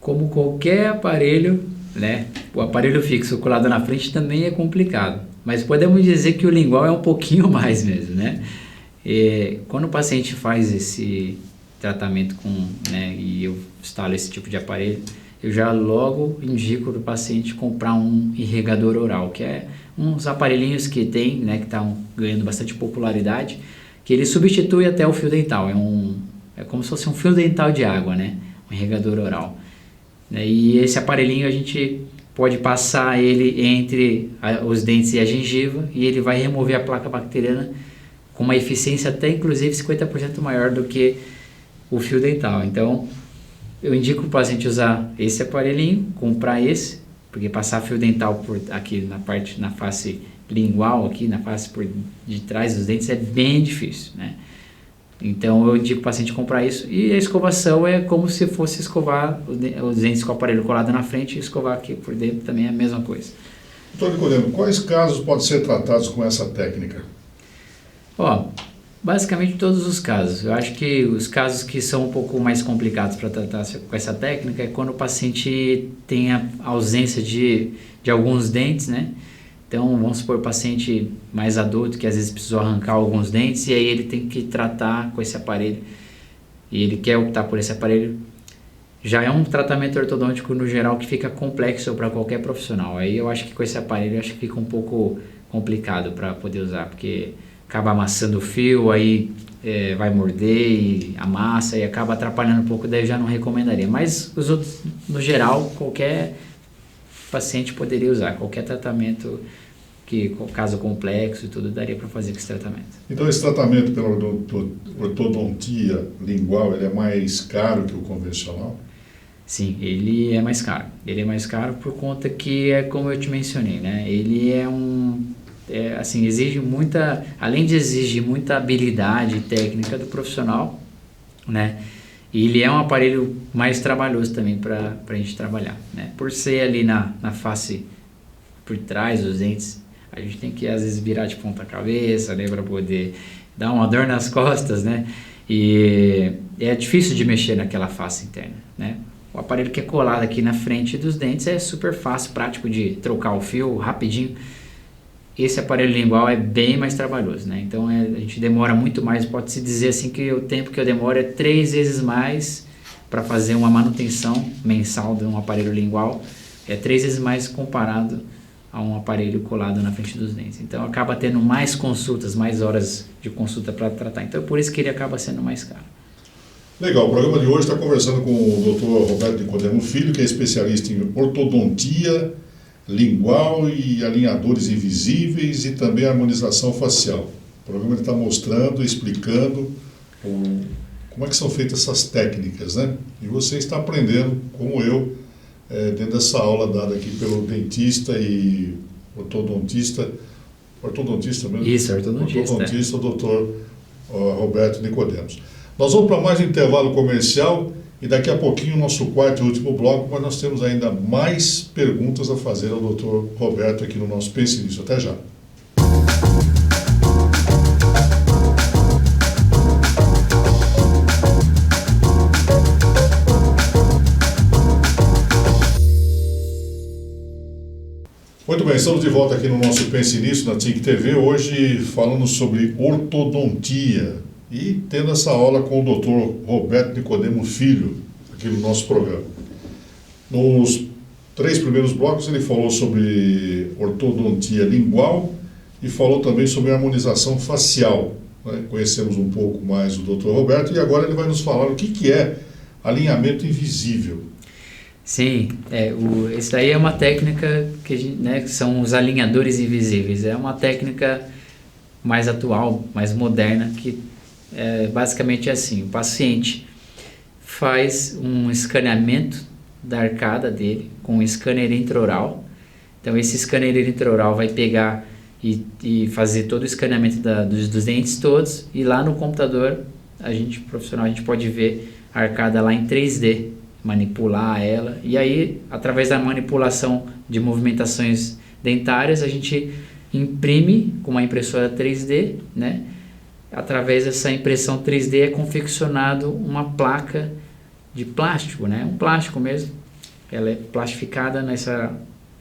como qualquer aparelho, né? O aparelho fixo colado na frente também é complicado. Mas podemos dizer que o lingual é um pouquinho mais mesmo, né? Quando o paciente faz esse tratamento né, e eu instalo esse tipo de aparelho, eu já logo indico para o paciente comprar um irrigador oral, que é uns aparelhinhos que tem, né, que estão ganhando bastante popularidade, que ele substitui até o fio dental. É como se fosse um fio dental de água, né? Um irrigador oral. E esse aparelhinho a gente pode passar ele entre os dentes e a gengiva e ele vai remover a placa bacteriana com uma eficiência até inclusive 50% maior do que o fio dental. Então eu indico o paciente usar esse aparelhinho, comprar esse, porque passar fio dental por aqui na face lingual, aqui na face por de trás dos dentes é bem difícil, né? Então eu indico o paciente comprar isso, e a escovação é como se fosse escovar os dentes com o aparelho colado na frente e escovar aqui por dentro também é a mesma coisa. Doutor Nicodemo, quais casos podem ser tratados com essa técnica? Ó, basicamente todos os casos. Eu acho que os casos que são um pouco mais complicados para tratar com essa técnica é quando o paciente tem a ausência de alguns dentes, né? Então, vamos supor, o paciente mais adulto que às vezes precisou arrancar alguns dentes e aí ele tem que tratar com esse aparelho e ele quer optar por esse aparelho. Já é um tratamento ortodôntico no geral que fica complexo para qualquer profissional. Aí eu acho que com esse aparelho eu acho que fica um pouco complicado para poder usar, porque acaba amassando o fio, aí vai morder e amassa e acaba atrapalhando um pouco, daí eu já não recomendaria. Mas os outros, no geral, qualquer paciente poderia usar, qualquer tratamento que, caso complexo e tudo, daria para fazer com esse tratamento. Então esse tratamento pela ortodontia lingual, ele é mais caro que o convencional? Sim, ele é mais caro. Ele é mais caro por conta que é como eu te mencionei, né? Ele assim, exige muita, além de exigir muita habilidade e técnica do profissional, né? E ele é um aparelho mais trabalhoso também para a gente trabalhar, né? Por ser ali na face por trás dos dentes, a gente tem que às vezes virar de ponta cabeça, né? Para poder dar uma dor nas costas, né? E é difícil de mexer naquela face interna, né? O aparelho que é colado aqui na frente dos dentes é super fácil, prático de trocar o fio rapidinho. Esse aparelho lingual é bem mais trabalhoso, né? Então a gente demora muito mais, pode-se dizer assim que o tempo que eu demoro é 3 vezes mais para fazer uma manutenção mensal de um aparelho lingual, é 3 vezes mais comparado a um aparelho colado na frente dos dentes. Então acaba tendo mais consultas, mais horas de consulta para tratar. Então por isso que ele acaba sendo mais caro. Legal, o programa de hoje está conversando com o Dr. Roberto Nicodemo Filho, que é especialista em ortodontia lingual e alinhadores invisíveis e também harmonização facial. O programa está mostrando, explicando como é que são feitas essas técnicas, né? E você está aprendendo, como eu, dentro dessa aula dada aqui pelo dentista e ortodontista mesmo? Isso, ortodontista, o Dr. Roberto Nicodemo. Nós vamos para mais um intervalo comercial e daqui a pouquinho o nosso quarto e último bloco, mas nós temos ainda mais perguntas a fazer ao Dr. Roberto aqui no nosso Pense Nisso. Até já. Muito bem, estamos de volta aqui no nosso Pense Nisso, na TIC TV, hoje falando sobre ortodontia. E tendo essa aula com o Dr. Roberto Nicodemo Filho, aqui no nosso programa. Nos 3 primeiros blocos ele falou sobre ortodontia lingual e falou também sobre harmonização facial, né? Conhecemos um pouco mais o Dr. Roberto e agora ele vai nos falar o que é alinhamento invisível. Sim, esse daí é uma técnica que, né, que são os alinhadores invisíveis. É uma técnica mais atual, mais moderna, que basicamente é assim: o paciente faz um escaneamento da arcada dele com um scanner intraoral. Então esse scanner intraoral vai pegar e fazer todo o escaneamento dos dentes todos, e lá no computador, profissional, a gente pode ver a arcada lá em 3D, manipular ela, e aí através da manipulação de movimentações dentárias a gente imprime com uma impressora 3D, né? Através dessa impressão 3D é confeccionado uma placa de plástico, né? Um plástico mesmo. Ela é plastificada nessa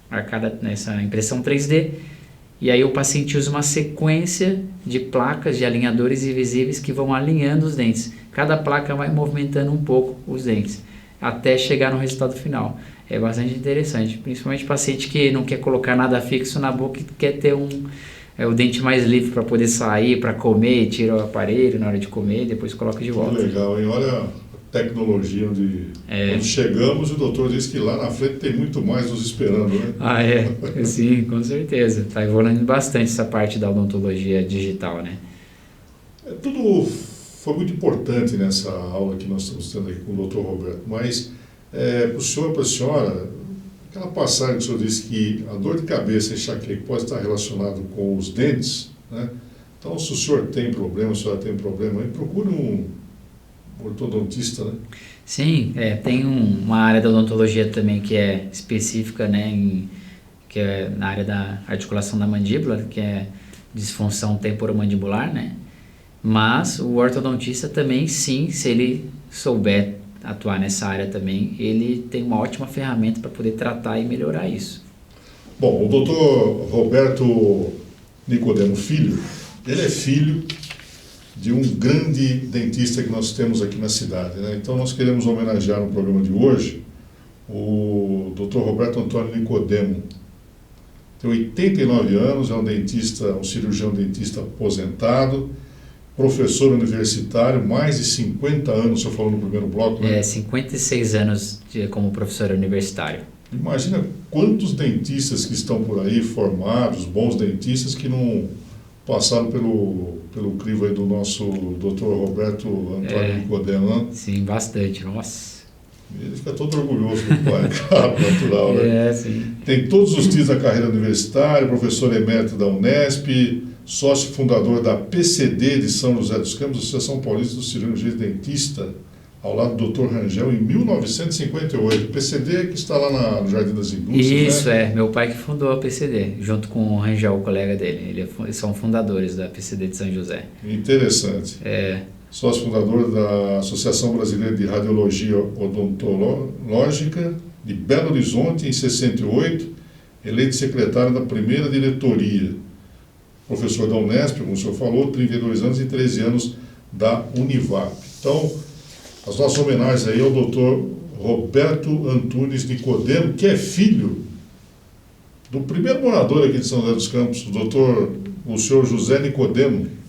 arcada, nessa impressão 3D. E aí o paciente usa uma sequência de placas de alinhadores invisíveis que vão alinhando os dentes. Cada placa vai movimentando um pouco os dentes, até chegar no resultado final. É bastante interessante, principalmente paciente que não quer colocar nada fixo na boca e quer ter o dente mais livre para poder sair, para comer, tira o aparelho na hora de comer e depois coloca de volta. Que legal, hein? Olha a tecnologia onde chegamos, e o doutor disse que lá na frente tem muito mais nos esperando, né? Ah, é? Sim, com certeza. Está evoluindo bastante essa parte da odontologia digital, né? Tudo foi muito importante nessa aula que nós estamos tendo aqui com o Dr. Roberto, mas para o senhor e para a senhora, aquela passagem que o senhor disse que a dor de cabeça e enxaqueca pode estar relacionado com os dentes, né? Então, se o senhor tem problema, a senhora tem problema, aí procure um ortodontista, né? Sim, tem uma área da odontologia também que é específica, né, que é na área da articulação da mandíbula, que é disfunção temporomandibular, né? Mas o ortodontista também, sim, se ele souber atuar nessa área também, ele tem uma ótima ferramenta para poder tratar e melhorar isso. Bom, o doutor Roberto Nicodemo Filho, ele é filho de um grande dentista que nós temos aqui na cidade, né? Então nós queremos homenagear no programa de hoje o Dr. Roberto Antônio Nicodemo. Tem 89 anos, é um dentista, um cirurgião dentista aposentado, professor universitário, mais de 50 anos, o senhor falou no primeiro bloco, né? 56 anos como professor universitário. Imagina quantos dentistas que estão por aí formados, bons dentistas, que não passaram pelo crivo aí do nosso Dr. Roberto Antônio Nicodemo, né? Sim, bastante, nossa. Ele fica todo orgulhoso do pai, claro, natural, né? Sim. Tem todos os títulos da carreira universitária, professor emérito da Unesp, sócio fundador da PCD de São José dos Campos, Associação Paulista dos Cirurgiões Dentista, ao lado do Dr. Rangel, em 1958. PCD que está lá no Jardim das Indústrias, Isso, né? meu pai que fundou a PCD, junto com o Rangel, o colega dele. Eles são fundadores da PCD de São José. Interessante. Sócio fundador da Associação Brasileira de Radiologia Odontológica de Belo Horizonte, em 68, eleito secretário da primeira diretoria. Professor da Unesp, como o senhor falou, 32 anos e 13 anos da Univap. Então, as nossas homenagens aí ao doutor Roberto Antunes Nicodemo, que é filho do primeiro morador aqui de São José dos Campos, o senhor José Nicodemo.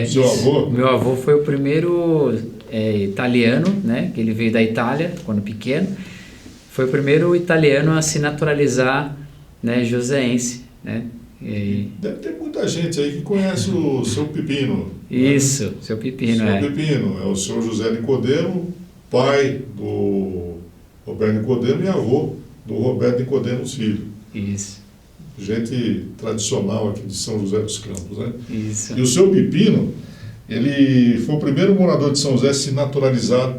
Seu avô? Meu avô foi o primeiro italiano, né, que ele veio da Itália quando pequeno. Foi o primeiro italiano a se naturalizar, né, joseense, né? Deve ter muita gente aí que conhece o seu Pepino. Isso, né? seu Pepino, Seu Pepino é o senhor José Nicodemo, pai do Roberto Nicodemo e avô do Roberto Nicodemo Filho. Isso. Gente tradicional aqui de São José dos Campos, né? Isso. E o seu Pepino, ele foi o primeiro morador de São José a se naturalizar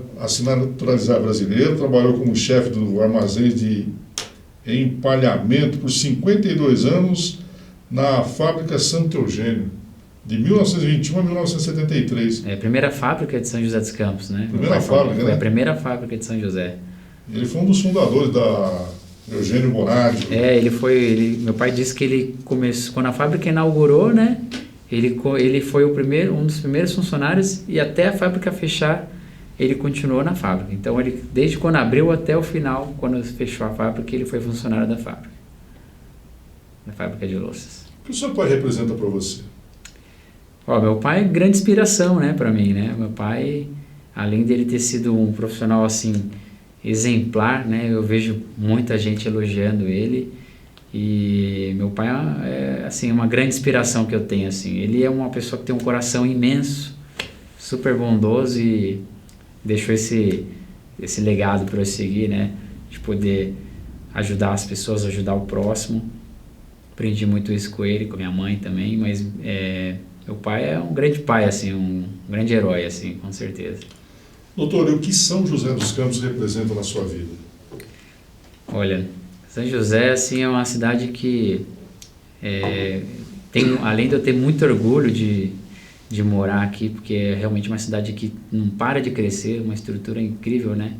brasileiro, trabalhou como chefe do armazém de empalhamento por 52 anos na fábrica Santo Eugênio, de 1921 a 1973. A primeira fábrica de São José dos Campos, né? Primeira fábrica, foi né? a primeira fábrica de São José. Ele foi um dos fundadores da Eugênio Moradio. Meu pai disse que ele começou, quando a fábrica inaugurou, né? Ele foi um dos primeiros funcionários e até a fábrica fechar, ele continuou na fábrica. Então, desde quando abriu até o final, quando fechou a fábrica, ele foi funcionário da fábrica de louças. O que o seu pai representa para você? Meu pai é grande inspiração, né, para mim, né? Meu pai, além dele ter sido um profissional assim exemplar, né? Eu vejo muita gente elogiando ele e meu pai é assim uma grande inspiração que eu tenho, assim. Ele é uma pessoa que tem um coração imenso, super bondoso e deixou esse legado para eu seguir, né? De poder ajudar as pessoas, ajudar o próximo. Aprendi muito isso com ele, com minha mãe também, mas meu pai é um grande pai, assim, um grande herói, assim, com certeza. Doutor, e o que São José dos Campos representa na sua vida? Olha, São José, assim, é uma cidade que além de eu ter muito orgulho de morar aqui, porque é realmente uma cidade que não para de crescer, uma estrutura incrível, né?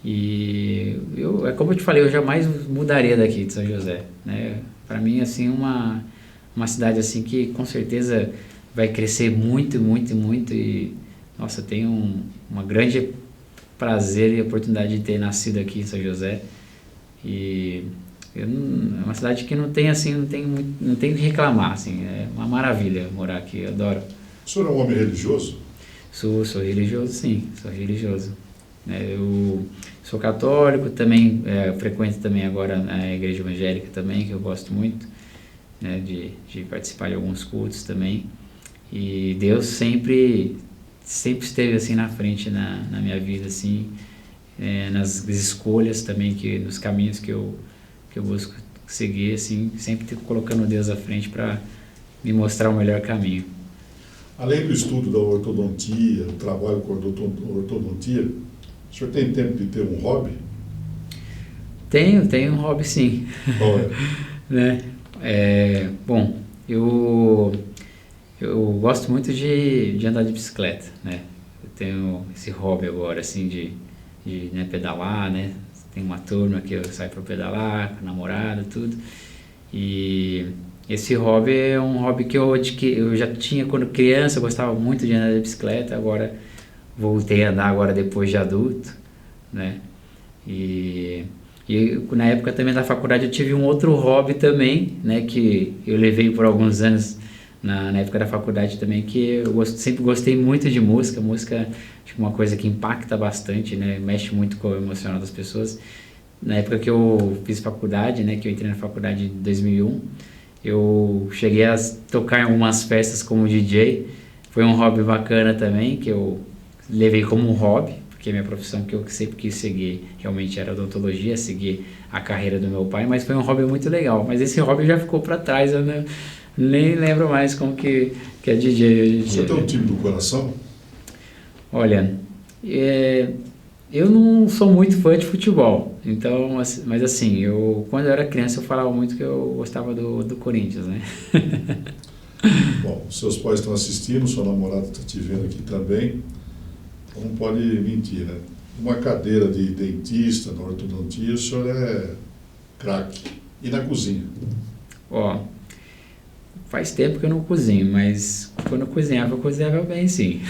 E como eu te falei, eu jamais mudaria daqui de São José, né? Para mim, assim, uma cidade assim que com certeza vai crescer muito, muito, muito e, nossa, eu tenho uma grande prazer e oportunidade de ter nascido aqui em São José e é uma cidade que não tem o que reclamar, assim, é uma maravilha morar aqui, eu adoro. O senhor é um homem religioso? Sou religioso, sim, sou religioso. Eu sou católico, também frequento também agora a igreja evangélica também, que eu gosto muito, né, de participar de alguns cultos também. E Deus sempre esteve assim na frente na minha vida, assim, nas escolhas também, nos caminhos que eu busco seguir, assim, sempre colocando Deus à frente para me mostrar o melhor caminho. Além do estudo da ortodontia, do trabalho com ortodontia, o senhor tem tempo de ter um hobby? Tenho um hobby, sim. Qual né? Bom, eu gosto muito de andar de bicicleta, né? Eu tenho esse hobby agora, assim, de né, pedalar, né? Tem uma turma que eu saio para pedalar, com a namorada, tudo. E esse hobby é um hobby que eu já tinha quando criança, eu gostava muito de andar de bicicleta, agora voltei a andar agora depois de adulto, né? E na época também da faculdade eu tive um outro hobby também, né? Que eu levei por alguns anos na época da faculdade também, que sempre gostei muito de música. Música acho que é uma coisa que impacta bastante, né? Mexe muito com o emocional das pessoas. Na época que eu fiz faculdade, né? Que eu entrei na faculdade em 2001, eu cheguei a tocar em algumas festas como DJ. Foi um hobby bacana também, que eu levei como um hobby, porque a minha profissão que eu sempre quis seguir realmente era odontologia, seguir a carreira do meu pai, mas foi um hobby muito legal. Mas esse hobby já ficou para trás, eu nem lembro mais como que é DJ. Você tem um time do coração? Olha, eu não sou muito fã de futebol, então, mas assim, quando eu era criança eu falava muito que eu gostava do Corinthians, né? Bom, seus pais estão assistindo, sua namorada está te vendo aqui também, então não pode mentir, né? Uma cadeira de dentista, na ortodontia, o senhor é craque. E na cozinha? Ó, faz tempo que eu não cozinho, mas quando eu cozinhava bem, sim.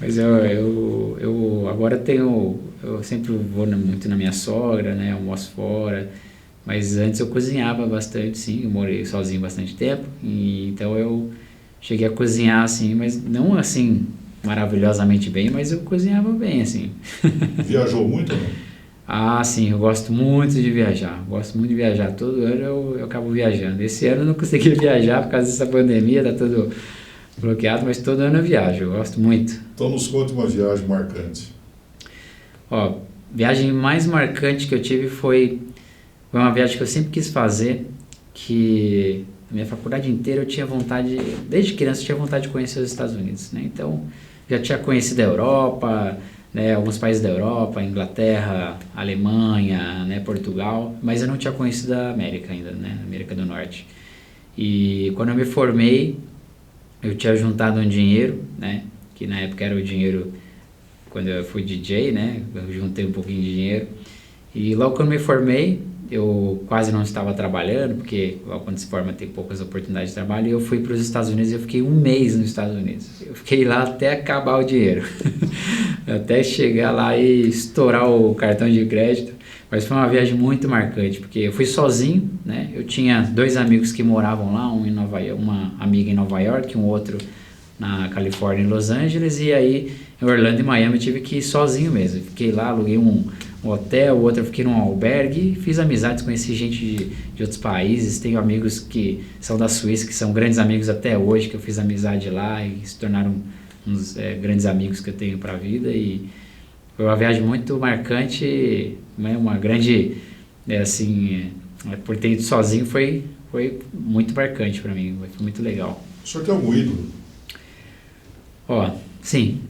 Mas eu agora eu sempre vou muito na minha sogra, né, almoço fora, mas antes eu cozinhava bastante, sim, eu morei sozinho bastante tempo, e então eu cheguei a cozinhar, assim, mas não assim maravilhosamente bem, mas eu cozinhava bem, assim. Viajou muito ou não? Ah, sim, eu gosto muito de viajar. Gosto muito de viajar. Todo ano eu acabo viajando. Esse ano eu não consegui viajar por causa dessa pandemia, tá tudo bloqueado, mas todo ano eu viajo. Eu gosto muito. Então nos conte uma viagem marcante. Ó, viagem mais marcante que eu tive foi uma viagem que eu sempre quis fazer, que na minha faculdade inteira eu tinha vontade, desde criança eu tinha vontade de conhecer os Estados Unidos, né? Então, já tinha conhecido a Europa, né, alguns países da Europa, Inglaterra, Alemanha, né, Portugal, mas eu não tinha conhecido a América ainda, né, América do Norte. E quando eu me formei, eu tinha juntado um dinheiro, né, que na época era o dinheiro quando eu fui DJ, né, eu juntei um pouquinho de dinheiro. E logo quando eu me formei, eu quase não estava trabalhando, porque logo quando se forma tem poucas oportunidades de trabalho, e eu fui para os Estados Unidos e eu fiquei um mês nos Estados Unidos. Eu fiquei lá até acabar o dinheiro, até chegar lá e estourar o cartão de crédito. Mas foi uma viagem muito marcante, porque eu fui sozinho, né? Eu tinha 2 amigos que moravam lá, um em Nova York, uma amiga em Nova York, um outro na Califórnia, em Los Angeles, e aí em Orlando e Miami eu tive que ir sozinho mesmo. Eu fiquei lá, aluguei um hotel, o outro eu fiquei num albergue, fiz amizades, conheci gente de outros países, tenho amigos que são da Suíça, que são grandes amigos até hoje, que eu fiz amizade lá e se tornaram uns grandes amigos que eu tenho para a vida, e foi uma viagem muito marcante, né, uma grande, por ter ido sozinho foi muito marcante para mim, foi muito legal. O senhor tem algum ídolo? Ó, sim,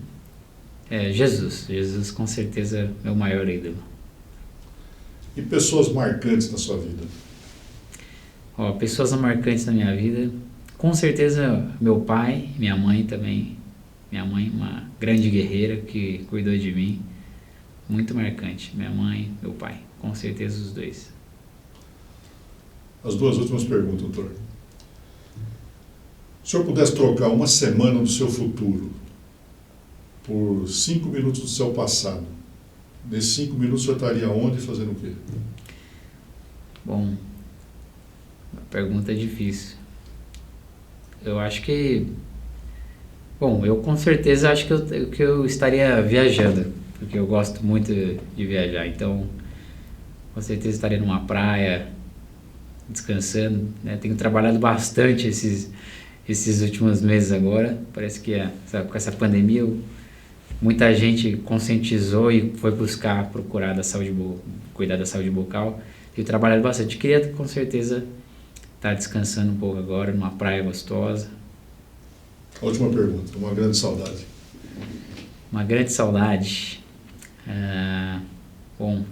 Jesus com certeza é meu maior ídolo. E pessoas marcantes na sua vida? Ó, pessoas marcantes na minha vida, com certeza meu pai, minha mãe também. Minha mãe, uma grande guerreira que cuidou de mim, muito marcante. Minha mãe, meu pai, com certeza os dois. As 2 últimas perguntas, doutor. Se o senhor pudesse trocar uma semana do seu futuro por 5 minutos do seu passado, nesses 5 minutos o senhor estaria onde e fazendo o quê? Bom, uma pergunta difícil. Eu acho que... Bom, eu com certeza acho que eu estaria viajando, porque eu gosto muito de viajar. Então, com certeza estaria numa praia, descansando, né? Tenho trabalhado bastante esses últimos meses agora. Parece que com essa pandemia muita gente conscientizou e foi procurar cuidar da saúde bucal. Tenho trabalhado bastante. Queria com certeza estar descansando um pouco agora numa praia gostosa. A última pergunta, uma grande saudade. Uma grande saudade. Bom,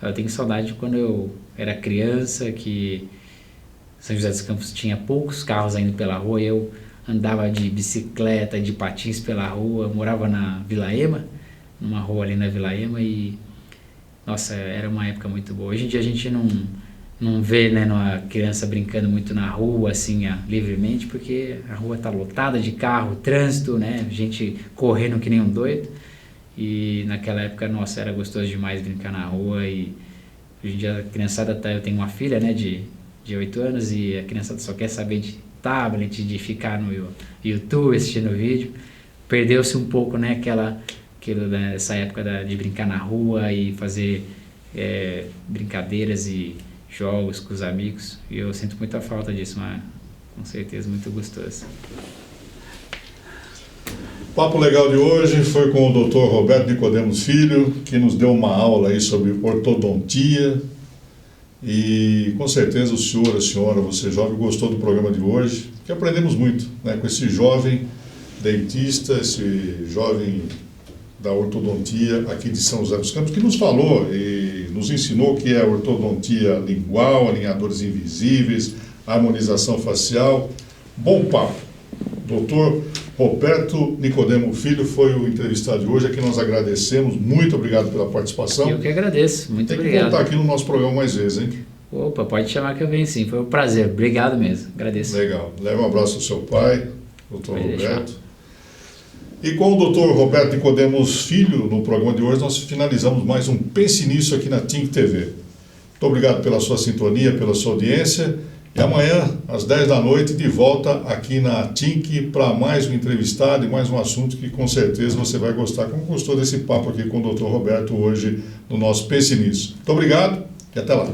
eu tenho saudade quando eu era criança, que São José dos Campos tinha poucos carros ainda pela rua, eu andava de bicicleta, de patins pela rua, morava na Vila Ema, numa rua ali na Vila Ema, e nossa, era uma época muito boa. Hoje em dia a gente não vê, né, uma criança brincando muito na rua, assim, livremente, porque a rua tá lotada de carro, trânsito, né, gente correndo que nem um doido, e naquela época, nossa, era gostoso demais brincar na rua. E hoje em dia a criançada, eu tenho uma filha, né, de 8 anos, e a criançada só quer saber de tablet, de ficar no YouTube assistindo vídeo. Perdeu-se um pouco, né, essa época de brincar na rua e fazer brincadeiras e jogos com os amigos, e eu sinto muita falta disso, mas com certeza muito gostoso. O papo legal de hoje foi com o Dr. Roberto Nicodemos Filho, que nos deu uma aula aí sobre ortodontia, e com certeza o senhor, a senhora, você jovem, gostou do programa de hoje, que aprendemos muito, né, com esse jovem dentista, esse jovem da ortodontia aqui de São José dos Campos, que nos falou e nos ensinou o que é a ortodontia lingual, alinhadores invisíveis, harmonização facial. Bom papo. Doutor Roberto Nicodemo Filho foi o entrevistado de hoje, a quem nós agradecemos. Muito obrigado pela participação. Eu que agradeço, muito obrigado. Tem que voltar aqui no nosso programa mais vezes, hein? Opa, pode chamar que eu venho sim, foi um prazer. Obrigado mesmo, agradeço. Legal. Leve um abraço ao seu pai, doutor Roberto. E com o Dr. Roberto Nicodemos Filho, no programa de hoje, nós finalizamos mais um Pense Nisso aqui na TINC TV. Muito obrigado pela sua sintonia, pela sua audiência. E amanhã, às 10 da noite, de volta aqui na TINC para mais um entrevistado e mais um assunto que com certeza você vai gostar, como gostou desse papo aqui com o Dr. Roberto hoje no nosso Pense Nisso. Muito obrigado e até lá.